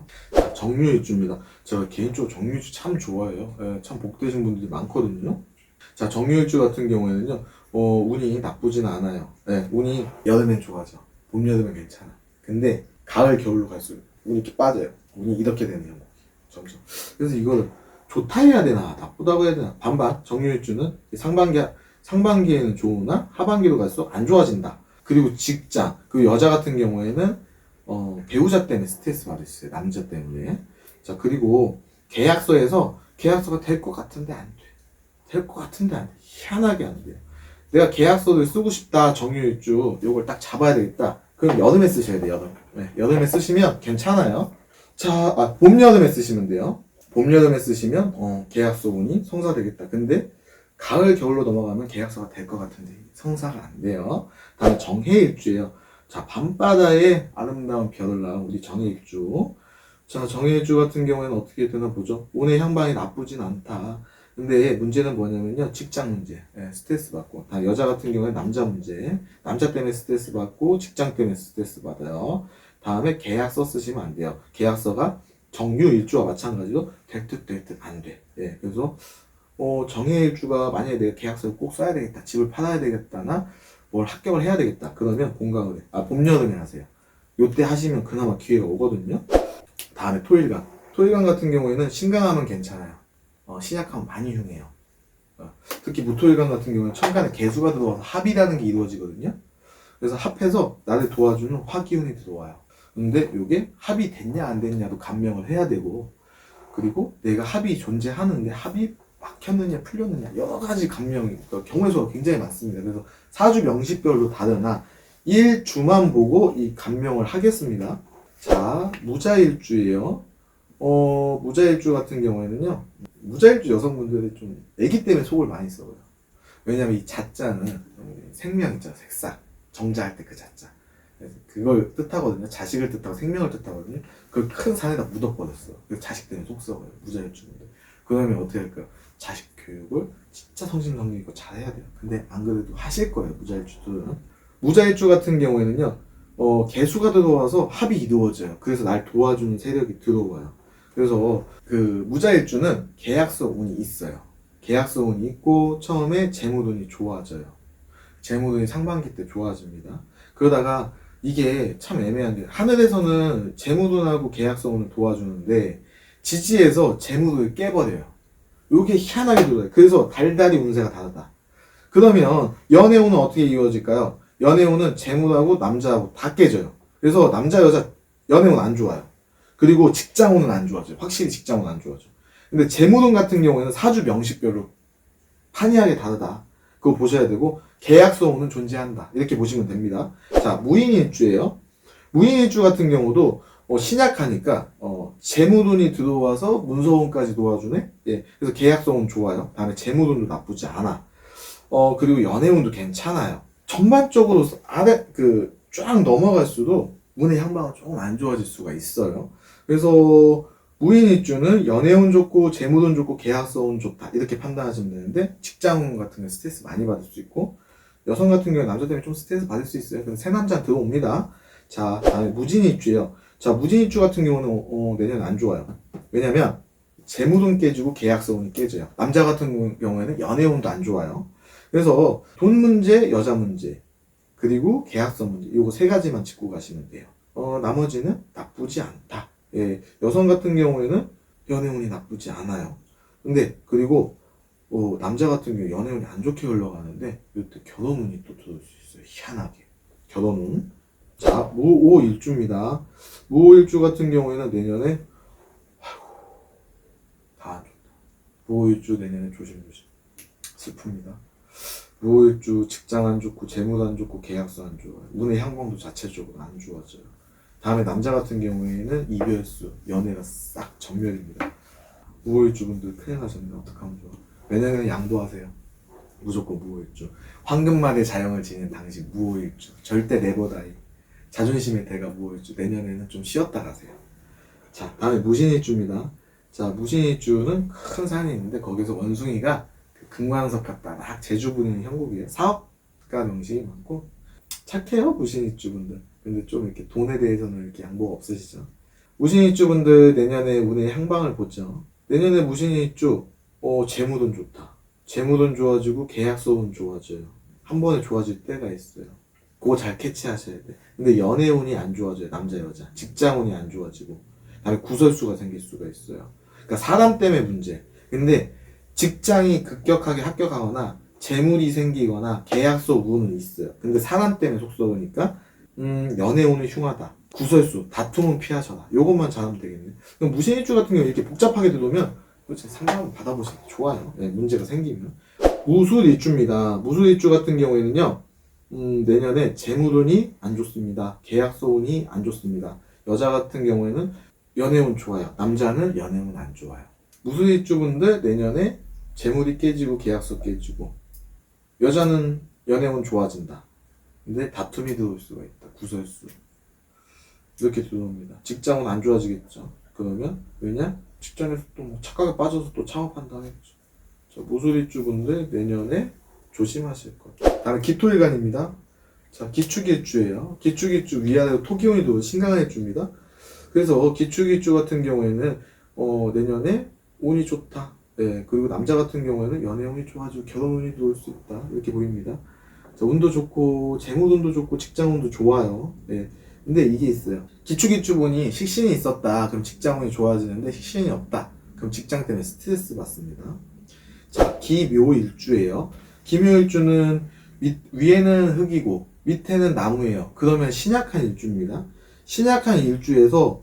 정묘일주입니다. 제가 개인적으로 정묘일주 참 좋아해요. 예, 참 복되신 분들이 많거든요. 자, 정묘일주 같은 경우에는요, 운이 나쁘진 않아요. 예, 운이 여름엔 좋아져. 봄, 여름엔 괜찮아. 근데 가을, 겨울로 갈수록 운이 이렇게 빠져요. 운이 이렇게 되는 형국. 점점. 그래서 이거를 좋다 해야 되나, 나쁘다고 해야 되나. 반반. 정묘일주는 상반기에는 좋으나 하반기로 갈수록 안 좋아진다. 그리고 직장, 그 여자 같은 경우에는 배우자 때문에 스트레스 받을 수 있어요. 남자 때문에. 자, 그리고 계약서에서 계약서가 될 것 같은데 안 돼. 될 것 같은데 안 돼. 희한하게 안 돼요. 내가 계약서를 쓰고 싶다. 정유일주. 요걸 딱 잡아야 되겠다. 그럼 여름에 쓰셔야 돼요. 여름. 네, 여름에 쓰시면 괜찮아요. 자, 봄, 여름에 쓰시면 돼요. 봄, 여름에 쓰시면 계약서 운이 성사되겠다. 근데 가을, 겨울로 넘어가면 계약서가 될 것 같은데 성사가 안 돼요. 다음 정해일주예요. 자, 밤바다에 아름다운 별을 낳은 우리 정해일주. 자, 정해일주 같은 경우에는 어떻게 되나 보죠. 운의 향방이 나쁘진 않다. 근데 문제는 뭐냐면요. 직장 문제. 예, 스트레스 받고. 다 여자 같은 경우에는 남자 문제. 남자 때문에 스트레스 받고 직장 때문에 스트레스 받아요. 다음에 계약서 쓰시면 안 돼요. 계약서가 정유일주와 마찬가지로 될 듯 안 돼. 예, 그래서 정해일주가 만약에 내가 계약서를 꼭 써야 되겠다. 집을 팔아야 되겠다나 뭘 합격을 해야 되겠다. 그러면 봄, 여름에 하세요. 요때 하시면 그나마 기회가 오거든요. 다음에 토일간. 토일간 같은 경우에는 신강하면 괜찮아요. 신약하면 많이 흉해요. 특히 무토일간 같은 경우는 천간에 개수가 들어와서 합이라는 게 이루어지거든요. 그래서 합해서 나를 도와주는 화기운이 들어와요. 근데 요게 합이 됐냐 안 됐냐도 감명을 해야 되고 그리고 내가 합이 존재하는데 합이 막혔느냐 풀렸느냐 여러 가지 감명이 경우의 수가 굉장히 많습니다. 그래서 사주 명식별로 다르나 일주만 보고 이 감명을 하겠습니다. 자, 무자일주예요. 무자일주 같은 경우에는요, 무자일주 여성분들이 좀 애기 때문에 속을 많이 썩어요. 왜냐면 이 자자는 생명 있잖아, 색상 정자할 때 그 자자. 그걸 뜻하거든요. 자식을 뜻하고 생명을 뜻하거든요. 그걸 큰 산에다 묻어버렸어. 그 자식 때문에 속 썩어요. 무자일주인데. 그러면 어떻게 할까요? 자식 교육을 진짜 성심성의껏 잘 해야 돼요. 근데 안 그래도 하실 거예요, 무자일주들은. 무자일주 같은 경우에는요, 개수가 들어와서 합이 이루어져요. 그래서 날 도와주는 세력이 들어와요. 그래서 그 무자일주는 계약서 운이 있어요. 계약서 운이 있고 처음에 재무운이 좋아져요. 재무운이 상반기 때 좋아집니다. 그러다가 이게 참 애매한 게 하늘에서는 재무운하고 계약서 운을 도와주는데 지지에서 재무운을 깨버려요. 요게 희한하게 들어요. 그래서 달달이 운세가 다르다. 그러면 연애운은 어떻게 이루어질까요? 연애운은 재물하고 남자하고 다 깨져요. 그래서 남자 여자 연애운 안 좋아요. 그리고 직장운은 안 좋아져요. 확실히 직장운은 안 좋아져요. 근데 재물운 같은 경우에는 사주 명식별로 판이하게 다르다. 그거 보셔야 되고 계약서운은 존재한다. 이렇게 보시면 됩니다. 자, 무인일주예요. 무인일주 같은 경우도 신약하니까 재물운이 들어와서 문서운까지 도와주네. 예, 그래서 계약서운 좋아요. 다음에 재물운도 나쁘지 않아. 그리고 연애운도 괜찮아요. 전반적으로 아래 쫙 넘어갈수록 운의 향방은 조금 안 좋아질 수가 있어요. 그래서 무인일주는 연애운 좋고 재물운 좋고 계약서운 좋다 이렇게 판단하시면 되는데 직장운 같은 경우 스트레스 많이 받을 수 있고 여성 같은 경우에 남자 때문에 좀 스트레스 받을 수 있어요. 그럼 새 남자 들어옵니다. 자, 다음에 무진일주예요. 자, 무진일주 같은 경우는 내년 안 좋아요. 왜냐면 재물운 깨지고 계약서운이 깨져요. 남자 같은 경우에는 연애운도 안 좋아요. 그래서 돈 문제, 여자 문제, 그리고 계약서 문제 요거 세 가지만 짚고 가시면 돼요. 나머지는 나쁘지 않다. 예, 여성 같은 경우에는 연애운이 나쁘지 않아요. 근데 그리고 남자 같은 경우 연애운이 안 좋게 흘러가는데 이때 결혼운이 또 들어올 수 있어요. 희한하게 결혼운. 자, 무오일주입니다. 무오일주 같은 경우에는 내년에 다 안 좋다. 무오일주 내년에 조심조심. 슬픕니다. 무오일주 직장 안 좋고 재물 안 좋고 계약서 안 좋아요. 운의 향방도 자체적으로 안 좋아져요. 다음에 남자 같은 경우에는 이별수, 연애가 싹 전멸입니다. 무오일주 분들 큰일 나셨네요. 어떡하면 좋아. 내년에는 양보하세요. 무조건 무오일주. 황금말의 자영을 지닌 당신 무오일주. 절대 네버다이. 자존심의 대가 무오일주. 내년에는 좀 쉬었다 가세요. 자, 다음에 무신일주입니다. 자, 무신일주는 큰 산이 있는데 거기서 원숭이가 금관석 같다. 막 제주 분위기 형국이에요. 사업가 명식이 많고 착해요 무신일주 분들. 근데 좀 이렇게 돈에 대해서는 이렇게 양보가 없으시죠. 무신일주 분들 내년에 운의 향방을 보죠. 내년에 무신일주 재무돈 좋다. 재무돈 좋아지고 계약서운 좋아져요. 한 번에 좋아질 때가 있어요. 그거 잘 캐치하셔야 돼. 근데 연애운이 안 좋아져요. 남자 여자. 직장운이 안 좋아지고 다음에 구설수가 생길 수가 있어요. 그러니까 사람 때문에 문제. 근데 직장이 급격하게 합격하거나 재물이 생기거나 계약서 운은 있어요. 근데 사람 때문에 속 썩으니까 연애운은 흉하다. 구설수, 다툼은 피하셔라. 요것만 잘하면 되겠네. 그럼 무신일주 같은 경우 이렇게 복잡하게 들어오면 그렇지 상담 받아보시면 좋아요. 네, 문제가 생기면. 무술일주입니다. 무술일주 같은 경우에는요. 내년에 재물운이 안 좋습니다. 계약서 운이 안 좋습니다. 여자 같은 경우에는 연애운 좋아요. 남자는 연애운 안 좋아요. 무술일주분들 내년에 재물이 깨지고 계약서 깨지고 여자는 연애운 좋아진다. 근데 다툼이 들어올 수가 있다. 구설수. 이렇게 들어옵니다. 직장은 안 좋아지겠죠. 그러면 왜냐? 직장에서 또 뭐 착각에 빠져서 또 창업한다 하겠죠. 자, 무술일주분들 내년에 조심하실 것. 다음에 기토일간입니다. 자, 기축일주예요. 기축일주 위아래로 토기운이 들어오는 신강일주입니다. 그래서 기축일주 같은 경우에는 내년에 운이 좋다. 네, 그리고 남자 같은 경우에는 연애운이 좋아지고 결혼운이 들어올 수 있다. 이렇게 보입니다. 자, 운도 좋고 재물운도 좋고 직장운도 좋아요. 네. 근데 이게 있어요. 기축일주분이 식신이 있었다. 그럼 직장운이 좋아지는데 식신이 없다. 그럼 직장 때문에 스트레스 받습니다. 자, 기묘일주예요. 기묘일주는 위에는 흙이고 밑에는 나무예요. 그러면 신약한 일주입니다. 신약한 일주에서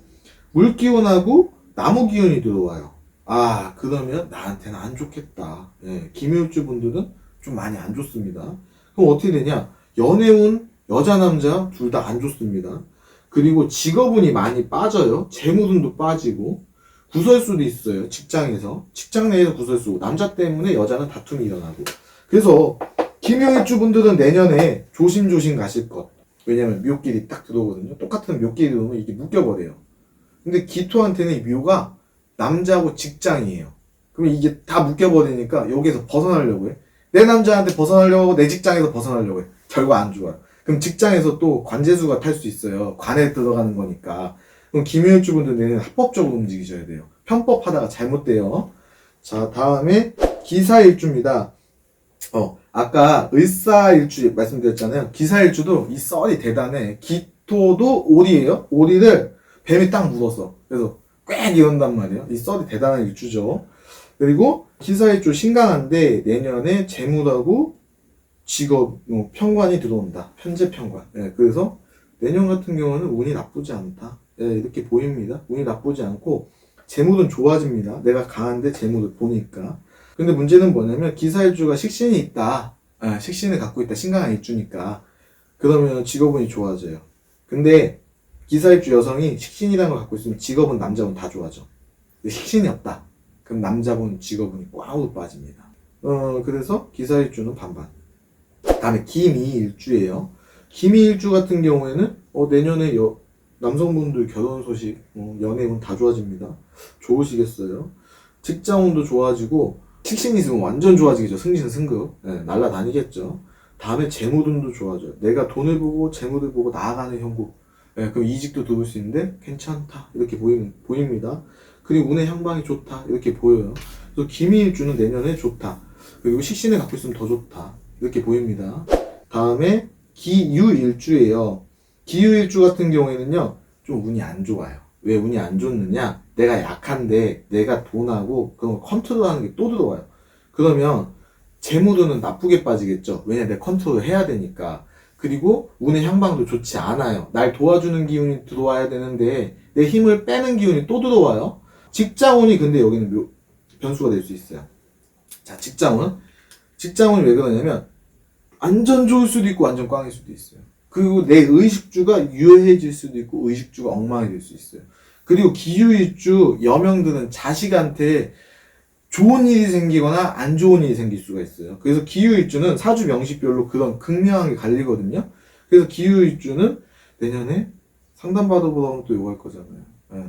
물기운하고 나무기운이 들어와요. 아, 그러면 나한테는 안 좋겠다. 예, 기묘일주 분들은 좀 많이 안 좋습니다. 그럼 어떻게 되냐? 연애운, 여자, 남자 둘 다 안 좋습니다. 그리고 직업운이 많이 빠져요. 재물운도 빠지고 구설수도 있어요. 직장에서. 직장 내에서 구설수. 남자 때문에 여자는 다툼이 일어나고. 그래서 기묘일주 분들은 내년에 조심조심 가실 것. 왜냐면 묘길이 딱 들어오거든요. 똑같은 묘길이 들어오면 이게 묶여버려요. 근데 기토한테는 이 묘가 남자하고 직장이에요. 그러면 이게 다 묶여버리니까 여기에서 벗어나려고 해. 내 남자한테 벗어나려고 하고 내 직장에서 벗어나려고 해. 결과 안 좋아요. 그럼 직장에서 또 관제수가 탈 수 있어요. 관에 들어가는 거니까. 그럼 김효일주분들 내년 합법적으로 움직이셔야 돼요. 편법하다가 잘못돼요. 자, 다음에 기사일주입니다. 아까 을사일주 말씀드렸잖아요. 기사일주도 이 썰이 대단해. 기토도 오리예요. 오리를 뱀이 딱 물었어. 그래서 꽥 이런단 말이에요. 이 썰이 대단한 일주죠. 그리고 기사일주 신강한데 내년에 재물하고 직업 편관이 들어온다. 편재 편관. 네, 그래서 내년 같은 경우는 운이 나쁘지 않다. 네, 이렇게 보입니다. 운이 나쁘지 않고 재물은 좋아집니다. 내가 강한데 재물을 보니까. 근데 문제는 뭐냐면 기사일주가 식신이 있다. 식신을 갖고 있다. 신강한 일주니까. 그러면 직업운이 좋아져요. 근데 기사일주 여성이 식신이라는 걸 갖고 있으면 직업은 남자분 다 좋아져. 근데 식신이 없다. 그럼 남자분 직업운이 꽝으로 빠집니다. 그래서 기사일주는 반반. 다음에 김이일주예요. 김이일주 같은 경우에는 내년에 남성분들 결혼 소식, 연애운 다 좋아집니다. 좋으시겠어요. 직장운도 좋아지고 식신이 있으면 완전 좋아지겠죠. 승진 승급. 네, 날라다니겠죠. 다음에 재물운도 좋아져요. 내가 돈을 보고 재물을 보고 나아가는 형국. 네, 그럼 이직도 들어올 수 있는데 괜찮다. 이렇게 보입니다. 그리고 운의 향방이 좋다. 이렇게 보여요. 그래서 김이일주는 내년에 좋다. 그리고 식신을 갖고 있으면 더 좋다. 이렇게 보입니다. 다음에 기유일주예요. 기유일주 같은 경우에는요, 좀 운이 안 좋아요. 왜 운이 안 좋느냐? 내가 약한데, 내가 돈하고 그런 걸 컨트롤하는 게 또 들어와요. 그러면 재물운은 나쁘게 빠지겠죠. 왜냐, 내가 컨트롤을 해야 되니까. 그리고 운의 향방도 좋지 않아요. 날 도와주는 기운이 들어와야 되는데, 내 힘을 빼는 기운이 또 들어와요. 직장운이 근데 여기는 변수가 될 수 있어요. 자, 직장운이 왜 그러냐면, 완전 좋을 수도 있고 완전 꽝일 수도 있어요. 그리고 내 의식주가 유해해질 수도 있고 의식주가 엉망이 될 수 있어요. 그리고 기유일주 여명들은 자식한테 좋은 일이 생기거나 안 좋은 일이 생길 수가 있어요. 그래서 기유일주는 사주 명식별로 그런 극명하게 갈리거든요. 그래서 기유일주는 내년에 상담받아보다 보면 또 요구할 거잖아요. 네.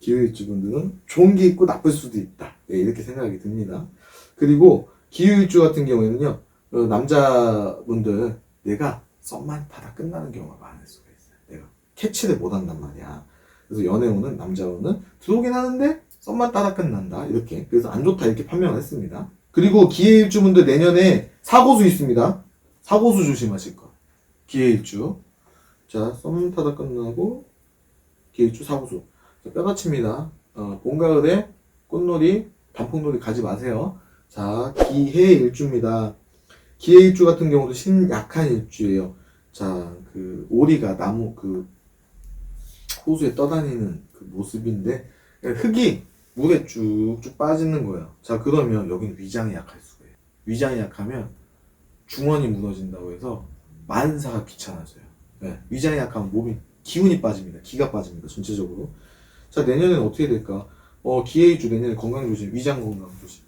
기유일주 분들은 좋은 게 있고 나쁠 수도 있다. 네, 이렇게 생각이 듭니다. 그리고 기유일주 같은 경우에는요, 남자분들 내가 썸만 타다 끝나는 경우가 많을 수가 있어요. 내가 캐치를 못한단 말이야. 그래서 연애운은 남자운은 들어오긴 하는데 썸만 따다 끝난다. 이렇게. 그래서 안 좋다. 이렇게 판명을 했습니다. 그리고 기해일주분들 내년에 사고수 있습니다. 사고수 조심하실 거. 기해일주. 자, 썸 타다 끝나고 기해일주 사고수. 자, 뼈다칩니다. 봄, 가을에 꽃놀이, 단풍놀이 가지 마세요. 자, 기해일주입니다. 기해일주 같은 경우도 신약한 일주예요. 자, 그 오리가 나무 그 호수에 떠다니는 그 모습인데 흙이 물에 쭉쭉 빠지는 거예요. 자, 그러면 여기는 위장이 약할 수가 있어요. 위장이 약하면 중원이 무너진다고 해서 만사가 귀찮아져요. 네, 위장이 약하면 몸이 기운이 빠집니다. 기가 빠집니다. 전체적으로. 자, 내년에는 어떻게 될까? 기해일주 내년에 건강 조심, 위장 건강 조심.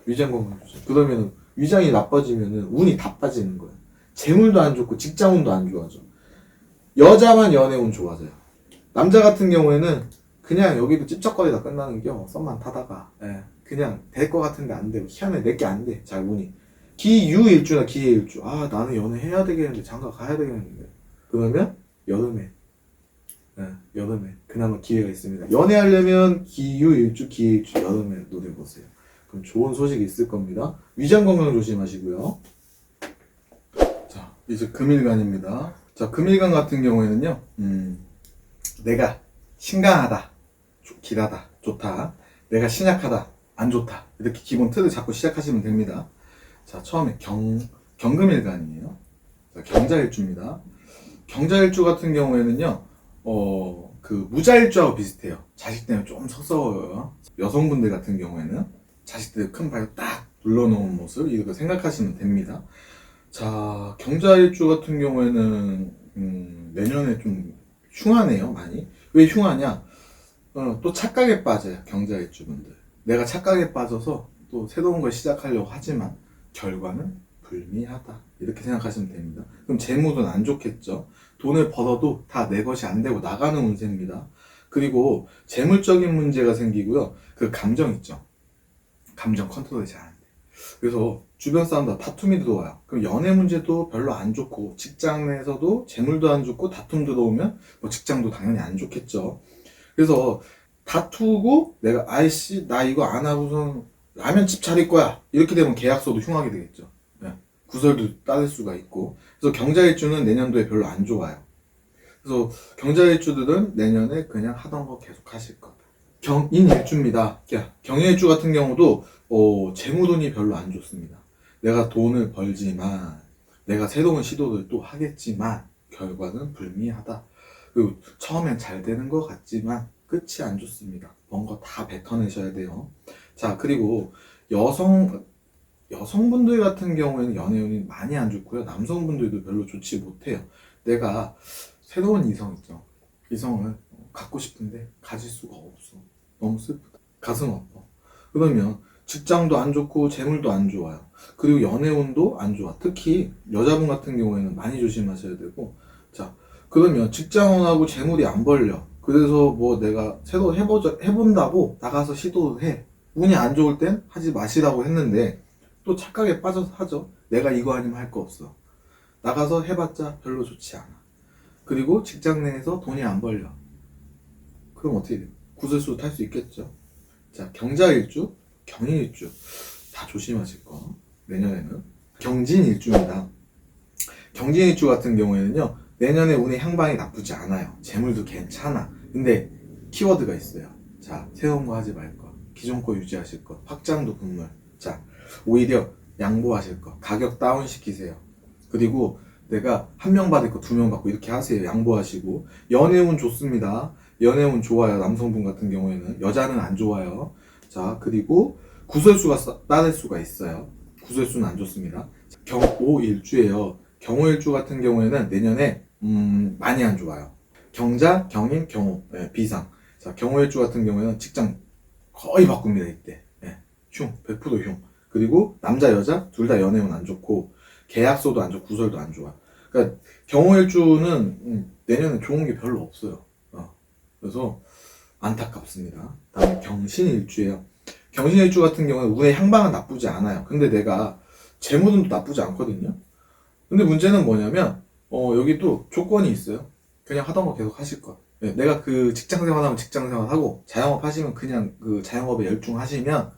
위장 건강 조심. 그러면 위장이 나빠지면은 운이 다 빠지는 거예요. 재물도 안 좋고 직장운도 안 좋아져. 여자만 연애운 좋아져요. 남자 같은 경우에는 그냥 여기도 찝쩍거리다 끝나는 게 썸만 타다가 그냥 될 것 같은데 안 되고 희한해 내게 안 돼. 잘 운이. 기유일주나 기해일주. 나는 연애해야 되겠는데 장가 가야 되겠는데. 그러면 여름에 그나마 기회가 있습니다. 연애하려면 기유일주 기해일주 여름에 노려보세요. 그럼 좋은 소식이 있을 겁니다. 위장 건강 조심하시고요. 자, 이제 금일간입니다. 자, 금일간 같은 경우에는요, 내가 신강하다, 길하다, 좋다. 내가 신약하다, 안 좋다. 이렇게 기본 틀을 잡고 시작하시면 됩니다. 자, 처음에 경금일간이에요. 자, 경자일주입니다. 경자일주 같은 경우에는요, 그 무자일주하고 비슷해요. 자식 때문에 좀 서서워요. 여성분들 같은 경우에는 자식들 큰 발 딱 눌러놓은 모습 이렇게 생각하시면 됩니다. 자, 경자일주 같은 경우에는 내년에 좀 흉하네요. 많이. 왜 흉하냐? 또 착각에 빠져요. 경자일주분들. 내가 착각에 빠져서 또 새로운 걸 시작하려고 하지만 결과는 불미하다. 이렇게 생각하시면 됩니다. 그럼 재물은 안 좋겠죠. 돈을 벌어도 다 내 것이 안 되고 나가는 운세입니다. 그리고 재물적인 문제가 생기고요. 그 감정 있죠. 감정 컨트롤이 잘 안 돼. 그래서 주변 사람들 다툼이 들어와요. 그럼 연애 문제도 별로 안 좋고, 직장 내에서도 재물도 안 좋고, 다툼 들어오면 뭐 직장도 당연히 안 좋겠죠. 그래서 다투고 내가 아이씨 나 이거 안 하고선 라면집 차릴 거야 이렇게 되면 계약서도 흉하게 되겠죠. 네. 구설도 따를 수가 있고. 그래서 경자일주는 내년도에 별로 안 좋아요. 그래서 경자일주들은 내년에 그냥 하던 거 계속 하실 것. 경인일주입니다. 경인일주 같은 경우도 재무운이 별로 안 좋습니다. 내가 돈을 벌지만, 내가 새로운 시도를 또 하겠지만 결과는 불미하다. 그리고 처음엔 잘 되는 것 같지만 끝이 안 좋습니다. 뭔가 다 뱉어내셔야 돼요. 자, 그리고 여성분들 같은 경우에는 연애운이 많이 안 좋고요. 남성분들도 별로 좋지 못해요. 내가 새로운 이성 있죠. 이성을 갖고 싶은데 가질 수가 없어. 너무 슬프다. 가슴 아파. 그러면 직장도 안 좋고 재물도 안 좋아요. 그리고 연애운도 안 좋아. 특히 여자분 같은 경우에는 많이 조심하셔야 되고. 자, 그러면 직장운하고 재물이 안 벌려. 그래서 뭐 내가 새로 해본다고 나가서 시도를 해. 운이 안 좋을 땐 하지 마시라고 했는데 또 착각에 빠져서 하죠. 내가 이거 아니면 할 거 없어. 나가서 해봤자 별로 좋지 않아. 그리고 직장 내에서 돈이 안 벌려. 그럼 어떻게 돼요? 구설수 탈 수 있겠죠. 자, 경자일주, 경인일주 다 조심하실 거. 내년에는 경진일주입니다. 경진일주 같은 경우에는요, 내년에 운의 향방이 나쁘지 않아요. 재물도 괜찮아. 근데 키워드가 있어요. 자, 새로운 거 하지 말 거, 기존 거 유지하실 거, 확장도 분물. 자, 오히려 양보하실 거, 가격 다운 시키세요. 그리고 내가 한 명 받을 거 두 명 받고 이렇게 하세요. 양보하시고. 연애운 좋습니다. 연애운 좋아요. 남성분 같은 경우에는. 여자는 안 좋아요. 자, 그리고 구설수가 따를 수가 있어요. 구설수는 안 좋습니다. 경오일주예요. 경오일주 같은 경우에는 내년에 많이 안 좋아요. 경자, 경인, 경호, 네, 비상. 자, 경오일주 같은 경우에는 직장 거의 바꿉니다. 이때. 네, 흉, 100% 흉. 그리고 남자, 여자 둘 다 연애운 안 좋고, 계약서도 안 좋고, 구설도 안 좋아. 그러니까 경오일주는 내년에 좋은 게 별로 없어요. 그래서 안타깝습니다. 다음에 경신일주예요. 경신일주 같은 경우는 운의 향방은 나쁘지 않아요. 근데 내가 재물은 나쁘지 않거든요. 근데 문제는 뭐냐면 여기 또 조건이 있어요. 그냥 하던 거 계속 하실 거. 네, 내가 그 직장생활하면 직장생활하고 자영업 하시면 그냥 그 자영업에 열중하시면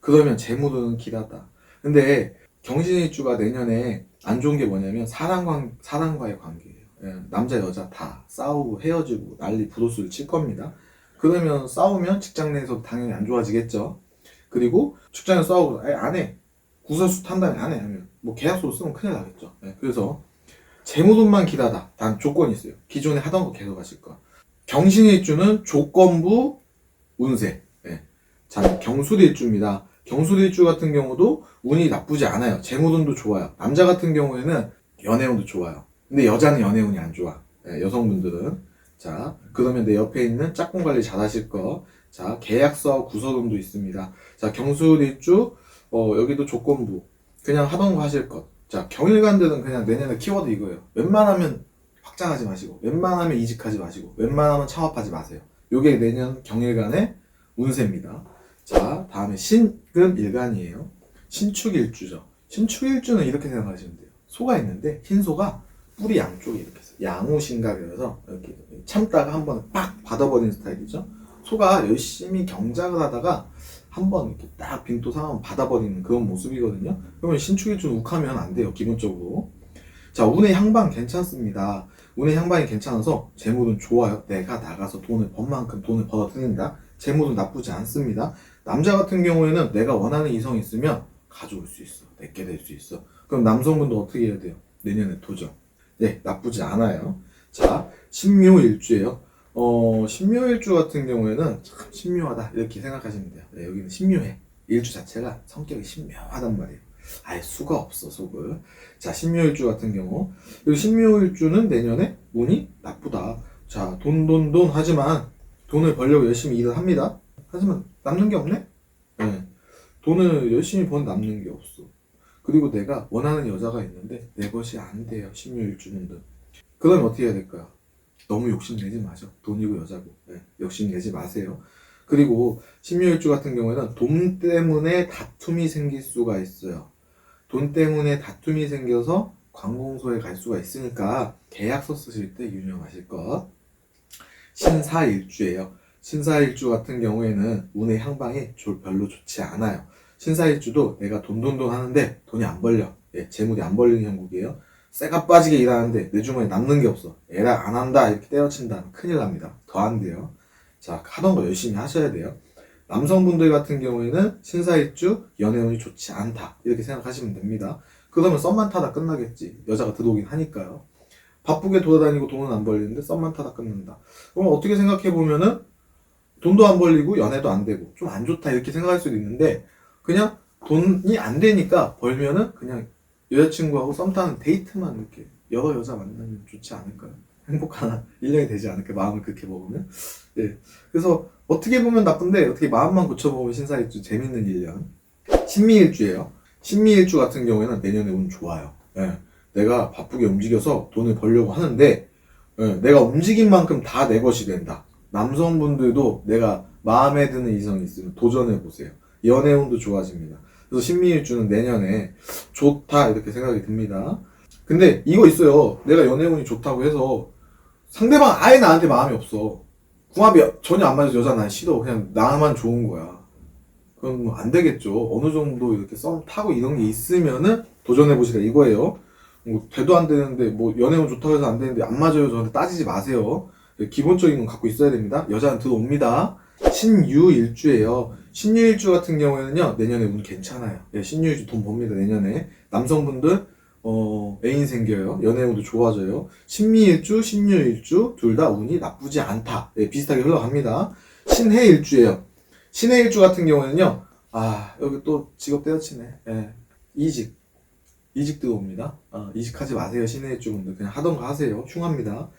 그러면 재물은 길하다. 근데 경신일주가 내년에 안 좋은 게 뭐냐면 사람과의 관계예요. 예, 남자 여자 다 싸우고 헤어지고 난리 부도수를 칠 겁니다. 그러면 싸우면 직장 내에서 당연히 안 좋아지겠죠. 그리고 직장에서 싸우고 안 해. 구설수 탄다면 안 해. 하면 뭐 계약서로 쓰면 큰일 나겠죠. 예, 그래서 재무돈만 길하다. 단 조건이 있어요. 기존에 하던 거 계속 하실 거. 경신일주는 조건부 운세. 예. 자, 경술일주입니다. 경술일주 같은 경우도 운이 나쁘지 않아요. 재무운도 좋아요. 남자 같은 경우에는 연애운도 좋아요. 근데 여자는 연애운이 안 좋아. 예, 여성분들은. 자, 그러면 내 옆에 있는 짝꿍 관리 잘 하실 거. 자, 계약서 구설운도 있습니다. 자, 경술일주, 여기도 조건부. 그냥 하던 거 하실 것. 자, 경일관들은 그냥 내년에 키워드 이거예요. 웬만하면 확장하지 마시고, 웬만하면 이직하지 마시고, 웬만하면 창업하지 마세요. 요게 내년 경일관의 운세입니다. 자, 다음에 신금일간이에요. 신축일주죠. 신축일주는 이렇게 생각하시면 돼요. 소가 있는데 흰소가 뿔이 양쪽에 이렇게 있어요. 양우신각이라서 이렇게 참다가 한 번에 빡 받아버리는 스타일이죠. 소가 열심히 경작을 하다가 한 번 이렇게 딱 빈도 상하면 받아버리는 그런 모습이거든요. 그러면 신축일주는 욱하면 안 돼요. 기본적으로. 자, 운의 향방 괜찮습니다. 운의 향방이 괜찮아서 재물은 좋아요. 내가 나가서 돈을 번 만큼 돈을 벌어들인다. 재물은 나쁘지 않습니다. 남자 같은 경우에는 내가 원하는 이성이 있으면 가져올 수 있어. 내게 될 수 있어. 그럼 남성분도 어떻게 해야 돼요? 내년에 도전. 네, 나쁘지 않아요. 자, 신묘일주예요. 신묘일주 같은 경우에는 참 신묘하다 이렇게 생각하시면 돼요. 네, 여기는 신묘해. 일주 자체가 성격이 신묘하단 말이에요. 아예 수가 없어, 속을. 자, 신묘일주 같은 경우. 그리고 신묘일주는 내년에 운이 나쁘다. 자, 돈 하지만 돈을 벌려고 열심히 일을 합니다. 하지만 남는 게 없네? 네. 돈을 열심히 번 남는 게 없어. 그리고 내가 원하는 여자가 있는데 내 것이 안 돼요. 신묘일주분들. 그럼 어떻게 해야 될까요? 너무 욕심내지 마죠. 돈이고 여자고. 네. 욕심내지 마세요. 그리고 신묘일주 같은 경우에는 돈 때문에 다툼이 생길 수가 있어요. 돈 때문에 다툼이 생겨서 관공서에 갈 수가 있으니까 계약서 쓰실 때 유념하실 것. 신사일주예요. 신사일주 같은 경우에는 운의 향방이 별로 좋지 않아요. 신사일주도 내가 돈 하는데 돈이 안 벌려. 예, 재물이 안 벌리는 형국이에요. 쇠가 빠지게 일하는데 내 주머니에 남는 게 없어. 에라 안 한다 이렇게 때려친다면 큰일 납니다. 더 안 돼요. 자, 하던 거 열심히 하셔야 돼요. 남성분들 같은 경우에는 신사일주 연애운이 좋지 않다 이렇게 생각하시면 됩니다. 그러면 썸만 타다 끝나겠지. 여자가 들어오긴 하니까요. 바쁘게 돌아다니고 돈은 안 벌리는데 썸만 타다 끝난다. 그럼 어떻게 생각해보면은 돈도 안 벌리고 연애도 안 되고 좀 안 좋다 이렇게 생각할 수도 있는데, 그냥 돈이 안 되니까 벌면은 그냥 여자친구하고 썸 타는 데이트만 이렇게 여러 여자 만나면 좋지 않을까요? 행복한 1년이 되지 않을까, 마음을 그렇게 먹으면. 예. 그래서 어떻게 보면 나쁜데 어떻게 마음만 고쳐보면 신사일주 재밌는 1년. 신미일주예요. 신미일주 같은 경우에는 내년에 운 좋아요. 예. 내가 바쁘게 움직여서 돈을 벌려고 하는데, 예, 내가 움직인 만큼 다 내 것이 된다. 남성분들도 내가 마음에 드는 이성이 있으면 도전해보세요. 연애운도 좋아집니다. 그래서 신미일주는 내년에 좋다 이렇게 생각이 듭니다. 근데 이거 있어요. 내가 연애운이 좋다고 해서 상대방 아예 나한테 마음이 없어. 궁합이 전혀 안 맞아서 여자 난 싫어. 그냥 나만 좋은 거야. 그럼 뭐 안 되겠죠. 어느 정도 이렇게 썸 타고 이런 게 있으면은 도전해보시라 이거예요. 뭐 돼도 안 되는데 뭐 연애운 좋다고 해서 안 되는데 안 맞아요 저한테 따지지 마세요. 기본적인 건 갖고 있어야 됩니다. 여자는 들어옵니다. 신유일주예요. 신유일주 같은 경우에는요 내년에 운 괜찮아요. 예, 신유일주 돈 법니다. 내년에 남성분들 애인 생겨요. 연애운도 좋아져요. 신미일주, 신유일주 둘 다 운이 나쁘지 않다. 예, 비슷하게 흘러갑니다. 신해일주예요. 신해일주 같은 경우에는요, 아 여기 또 직업 때려치네. 예, 이직 들어옵니다. 이직하지 마세요. 신해일주 분들 그냥 하던 거 하세요. 흉합니다.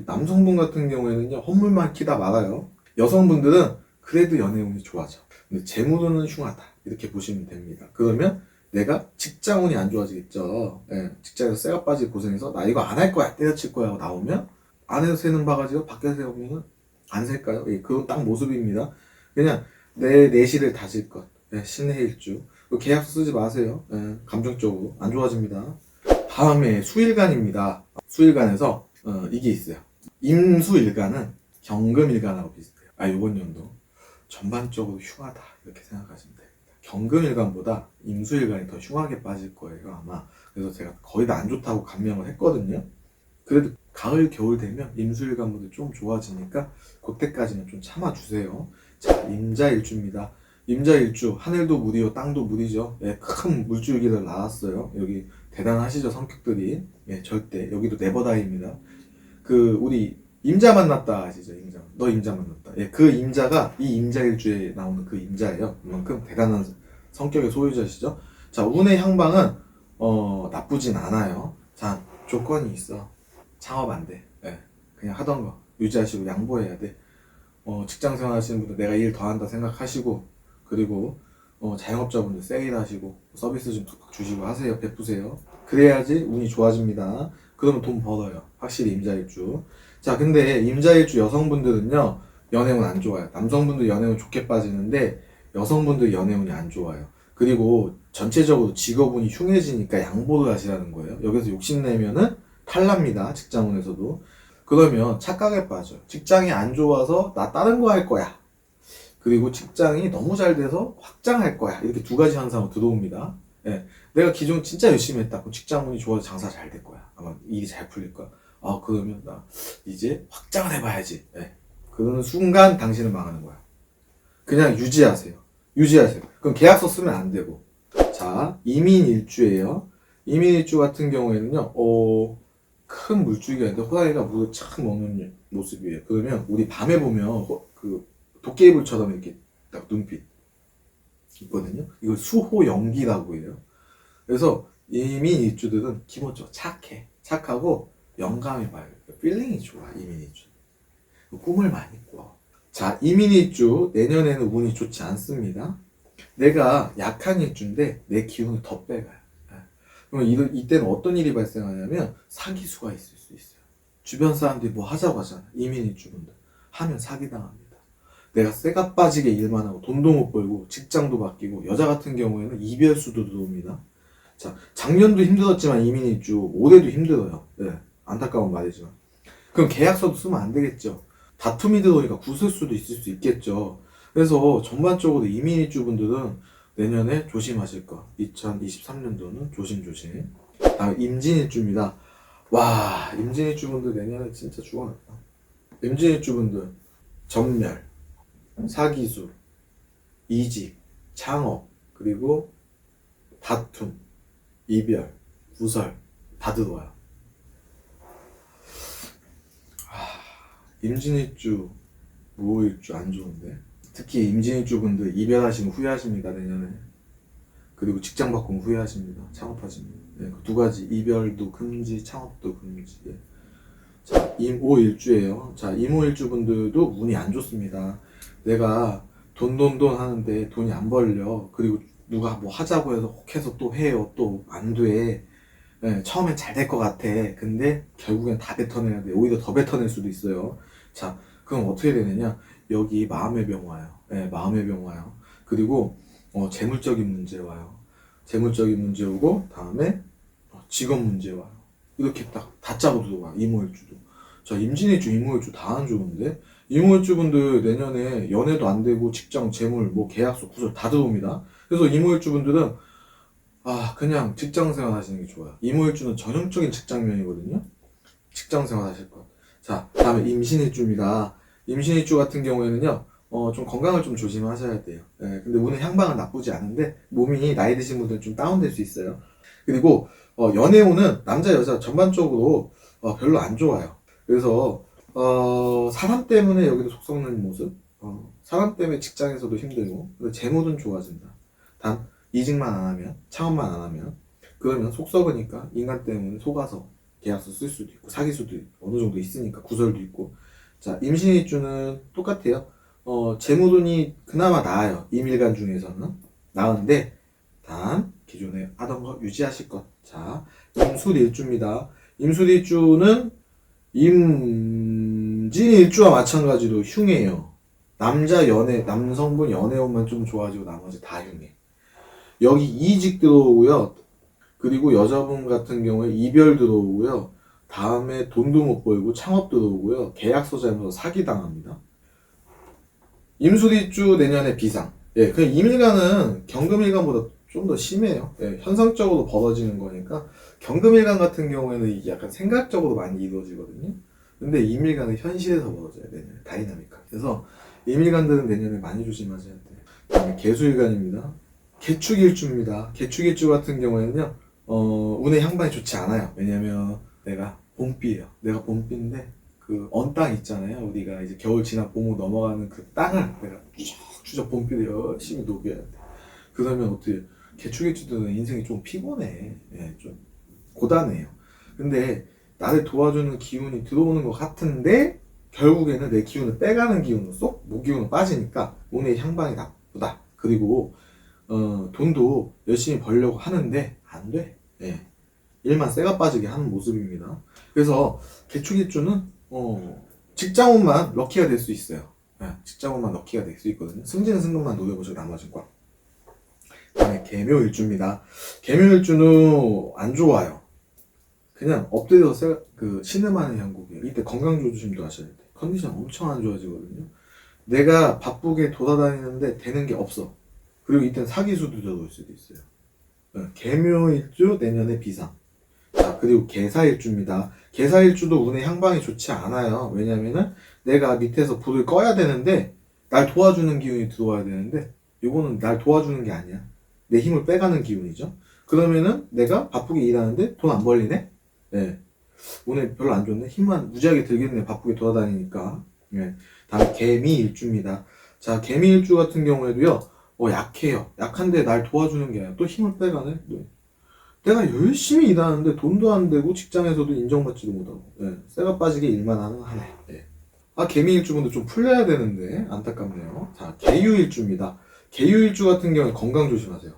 남성분 같은 경우에는요 헛물만 키다 말아요. 여성분들은 그래도 연애운이 좋아져. 근데 재물운은 흉하다 이렇게 보시면 됩니다. 그러면 내가 직장운이 안 좋아지겠죠. 예, 직장에서 쇠가 빠지고 고생해서 나 이거 안 할 거야 때려칠 거야 하고 나오면 안에서 새는 바가지가 밖에서 새우면 안 셀까요? 예, 그건 딱 모습입니다. 그냥 내 내실을 다질 것. 예, 신해일주 계약서 쓰지 마세요. 예, 감정적으로 안 좋아집니다. 다음에 수일간입니다. 수일간에서 이게 있어요. 임수일간은 경금일간하고 비슷해요. 요번 연도 전반적으로 흉하다 이렇게 생각하시면 됩니다. 경금일간보다 임수일간이 더 흉하게 빠질 거예요 아마. 그래서 제가 거의 다 안 좋다고 감명을 했거든요. 그래도 가을 겨울 되면 임수일간보다 좀 좋아지니까 그때까지는 좀 참아주세요. 자, 임자일주입니다. 임자일주 하늘도 물이요 땅도 물이죠. 예, 큰 물줄기를 낳았어요. 여기 대단하시죠 성격들이. 예, 절대 여기도 네버다이입니다. 우리 임자 만났다 아시죠? 임자. 너 임자 만났다. 예, 그 임자가 이 임자일주에 나오는 그 임자예요. 그만큼 대단한 성격의 소유자시죠. 자, 운의 향방은 나쁘진 않아요. 자, 조건이 있어. 창업 안 돼. 예, 그냥 하던 거 유지하시고 양보해야 돼. 직장 생활 하시는 분들 내가 일 더 한다 생각하시고, 그리고 자영업자분들 세일하시고 서비스 좀 툭툭 주시고 하세요. 베푸세요. 그래야지 운이 좋아집니다. 그러면 돈 벌어요. 확실히 임자일주. 자, 근데 임자일주 여성분들은요 연애운 안 좋아요. 남성분들 연애운 좋게 빠지는데 여성분들 연애운이 안 좋아요. 그리고 전체적으로 직업운이 흉해지니까 양보를 하시라는 거예요. 여기서 욕심내면은 탈납니다. 직장운에서도. 그러면 착각에 빠져요. 직장이 안 좋아서 나 다른 거 할 거야. 그리고 직장이 너무 잘 돼서 확장할 거야. 이렇게 두 가지 현상으로 들어옵니다. 예. 내가 기존 진짜 열심히 했다. 그럼 직장운이 좋아서 장사 잘 될 거야. 아마 일이 잘 풀릴 거야. 그러면 나 이제 확장을 해봐야지. 예. 그러는 순간 당신은 망하는 거야. 그냥 유지하세요. 유지하세요. 그럼 계약서 쓰면 안 되고. 자, 이민일주예요. 이민일주 같은 경우에는요, 큰 물줄기가 있는데 호랑이가 물을 착 먹는 모습이에요. 그러면 우리 밤에 보면 도깨비불처럼 이렇게 딱 눈빛 있거든요. 이걸 수호연기라고 해요. 그래서 이민일주들은 기본적으로 착해. 착하고 영감이 밝아요. 필링이 좋아, 이민일주. 꿈을 많이 꿔. 자, 이민일주 내년에는 운이 좋지 않습니다. 내가 약한 일주인데 내 기운을 더 빼가요. 그럼 이때는 어떤 일이 발생하냐면 사기수가 있을 수 있어요. 주변 사람들이 뭐 하자고 하잖아. 이민일주분들 하면 사기당합니다. 내가 쇠가 빠지게 일만 하고 돈도 못 벌고 직장도 바뀌고 여자 같은 경우에는 이별수도 들어옵니다. 자, 작년도 힘들었지만 이민일주 올해도 힘들어요. 네, 안타까운 말이지만. 그럼 계약서도 쓰면 안 되겠죠. 다툼이 들어오니까 구설수도 있을 수 있겠죠. 그래서 전반적으로 이민일주 분들은 내년에 조심하실 거. 2023년도는 조심조심. 다음 임진일주입니다. 와, 임진일주 분들 내년에 진짜 죽어났다. 임진일주 분들 전멸, 사기수, 이직, 창업, 그리고 다툼, 이별, 구설 다 들어와요. 임진일주, 무호일주 안 좋은데. 특히 임진일주 분들 이별하시면 후회하십니다, 내년에. 그리고 직장 바꾸면 후회하십니다. 창업하시면. 네, 그 두 가지. 이별도 금지, 창업도 금지. 예. 자, 임오일주예요. 자, 임오일주 분들도 운이 안 좋습니다. 내가 돈 하는데 돈이 안 벌려. 그리고 누가 뭐 하자고 해서 혹해서 또 해요. 또 안 돼. 네, 처음엔 잘 될 것 같아. 근데 결국엔 다 뱉어내야 돼. 오히려 더 뱉어낼 수도 있어요. 자, 그럼 어떻게 되느냐? 여기 마음의 병 와요. 네, 마음의 병 와요. 그리고 재물적인 문제 와요. 재물적인 문제 오고 다음에 직업 문제 와요. 이렇게 딱 다짜고 들어가요. 이모일주도. 자, 임진일주, 이모일주 다 안 좋은데 이모일주 분들 내년에 연애도 안 되고 직장, 재물, 뭐 계약서, 구설 다 들어옵니다. 그래서 이모일주 분들은 그냥 직장 생활 하시는 게 좋아요. 이모일주는 전형적인 직장면이거든요. 직장 생활 하실 것. 자, 다음에 임신일주입니다. 임신일주 같은 경우에는요, 좀 건강을 좀 조심하셔야 돼요. 예, 근데 운의 향방은 나쁘지 않은데, 몸이 나이 드신 분들은 좀 다운될 수 있어요. 그리고, 연애운은 남자, 여자 전반적으로, 별로 안 좋아요. 그래서, 사람 때문에 여기도 속 썩는 모습, 사람 때문에 직장에서도 힘들고, 근데 재물은 좋아진다. 단, 이직만 안 하면, 창업만 안 하면, 그러면 속 썩으니까 인간 때문에 속아서 계약서 쓸 수도 있고, 사귈 수도 있고, 어느 정도 있으니까 구설도 있고. 자, 임신일주는 똑같아요. 재물운이 그나마 나아요. 임일간 중에서는. 나은데, 단, 기존에 하던 거 유지하실 것. 자, 임술일주입니다. 임술일주는 임진일주와 마찬가지로 흉해요. 남성분 연애운만 좀 좋아지고 나머지 다 흉해. 여기 이직 들어오고요. 그리고 여자분 같은 경우에 이별 들어오고요. 다음에 돈도 못 벌고 창업 들어오고요. 계약서 잘못해서 사기당합니다. 임술일주 내년에 비상. 예, 그냥 임일간은 경금일간보다 좀 더 심해요. 예, 현상적으로 벌어지는 거니까 경금일간 같은 경우에는 이게 약간 생각적으로 많이 이루어지거든요. 근데 임일간은 현실에서 벌어져요. 내년에 다이나믹하게. 그래서 임일간들은 내년에 많이 조심하셔야 돼요. 다음에 개수일간입니다. 개축일주입니다. 개축일주 같은 경우에는요, 운의 향방이 좋지 않아요. 왜냐면 내가 봄비예요. 내가 봄비인데 그 언 땅 있잖아요. 우리가 이제 겨울 지나 봄으로 넘어가는 그 땅을 내가 추적 봄비를 열심히 녹여야 돼. 그러면 어떻게 개축일주들은 인생이 좀 피곤해. 예, 좀 고단해요. 근데 나를 도와주는 기운이 들어오는 것 같은데 결국에는 내 기운을 빼가는 기운으로 쏙 무기운으로 빠지니까 운의 향방이 나쁘다. 그리고 돈도 열심히 벌려고 하는데 안 돼. 예. 일만 쇠가 빠지게 하는 모습입니다. 그래서 개축일주는 직장운만 럭키가 될 수 있어요. 예, 직장운만 럭키가 될 수 있거든요. 승진은 승금만 노려보시고 나머지는 꽉. 그다음에 개묘일주입니다. 개묘일주는 안 좋아요. 그냥 엎드려서 신음하는 형국이에요. 이때 건강 조심도 하셔야 돼. 컨디션 엄청 안 좋아지거든요. 내가 바쁘게 돌아다니는데 되는 게 없어. 그리고 이때는 사기수도 들어올 수도 있어요. 개묘일주 내년에 비상. 자, 그리고 개사일주입니다. 개사일주도 운의 향방이 좋지 않아요. 왜냐면은 내가 밑에서 불을 꺼야 되는데 날 도와주는 기운이 들어와야 되는데 이거는 날 도와주는 게 아니야. 내 힘을 빼가는 기운이죠. 그러면은 내가 바쁘게 일하는데 돈 안 벌리네? 예. 오늘 별로 안 좋네. 힘만 무지하게 들겠네. 바쁘게 돌아다니니까. 예. 다음 개미일주입니다. 자, 개미일주 같은 경우에도요. 약해요. 약한데 날 도와주는 게 아니라 또 힘을 빼가네. 네. 내가 열심히 일하는데 돈도 안 되고 직장에서도 인정받지도 못하고 쇠가 빠지게 일만 하는 한 해. 개미일주분들 좀 풀려야 되는데 안타깝네요. 자, 개유일주입니다. 개유일주 같은 경우에 건강 조심하세요.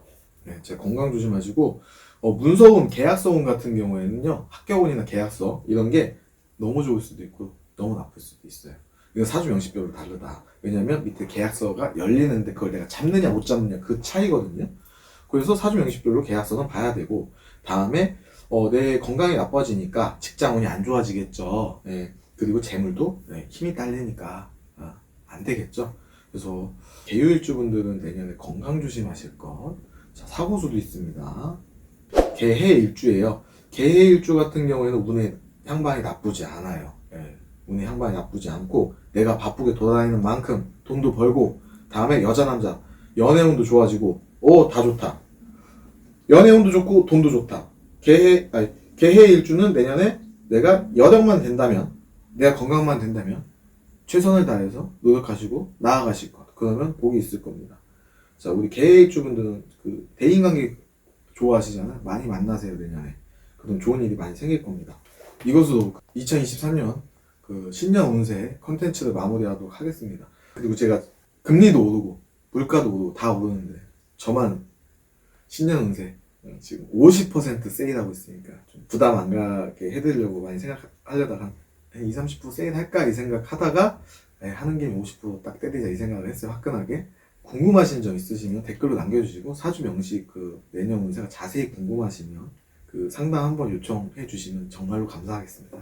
제 건강 조심하시고 문서운, 계약서운 같은 경우에는요 합격운이나 계약서 이런 게 너무 좋을 수도 있고 너무 나쁠 수도 있어요. 이건 사주 명시별로 다르다. 왜냐면 밑에 계약서가 열리는데 그걸 내가 잡느냐 못 잡느냐 그 차이거든요. 그래서 사주 명시별로 계약서는 봐야 되고, 다음에 내 건강이 나빠지니까 직장운이 안 좋아지겠죠. 예. 그리고 재물도 힘이 딸리니까 안 되겠죠. 그래서 개유일주분들은 내년에 건강 조심하실 것. 자, 사고수도 있습니다. 개해일주예요. 개해일주 같은 경우에는 운의 향방이 나쁘지 않아요. 예. 운의 향방이 나쁘지 않고 내가 바쁘게 돌아다니는 만큼 돈도 벌고, 다음에 여자 남자 연애운도 좋아지고, 다 좋다. 연애운도 좋고 돈도 좋다. 개해일주는 내년에 내가 여력만 된다면, 내가 건강만 된다면 최선을 다해서 노력하시고 나아가실 것. 그러면 복이 있을 겁니다. 자, 우리 개해일주분들은 그 대인관계 좋아하시잖아요. 많이 만나세요, 내년에. 그럼 좋은 일이 많이 생길 겁니다. 이것으로 2023년 그 신년 운세 컨텐츠를 마무리하도록 하겠습니다. 그리고 제가 금리도 오르고 물가도 오르고 다 오르는데 저만 신년 운세 지금 50% 세일하고 있으니까 좀 부담 안 가게 해드리려고 많이 생각하려다가 20-30% 세일할까 이 생각하다가 하는 김에 50%딱 때리자 이 생각을 했어요. 화끈하게. 궁금하신 점 있으시면 댓글로 남겨주시고, 사주 명시 그 내년 운세가 자세히 궁금하시면 그 상담 한번 요청해 주시면 정말로 감사하겠습니다.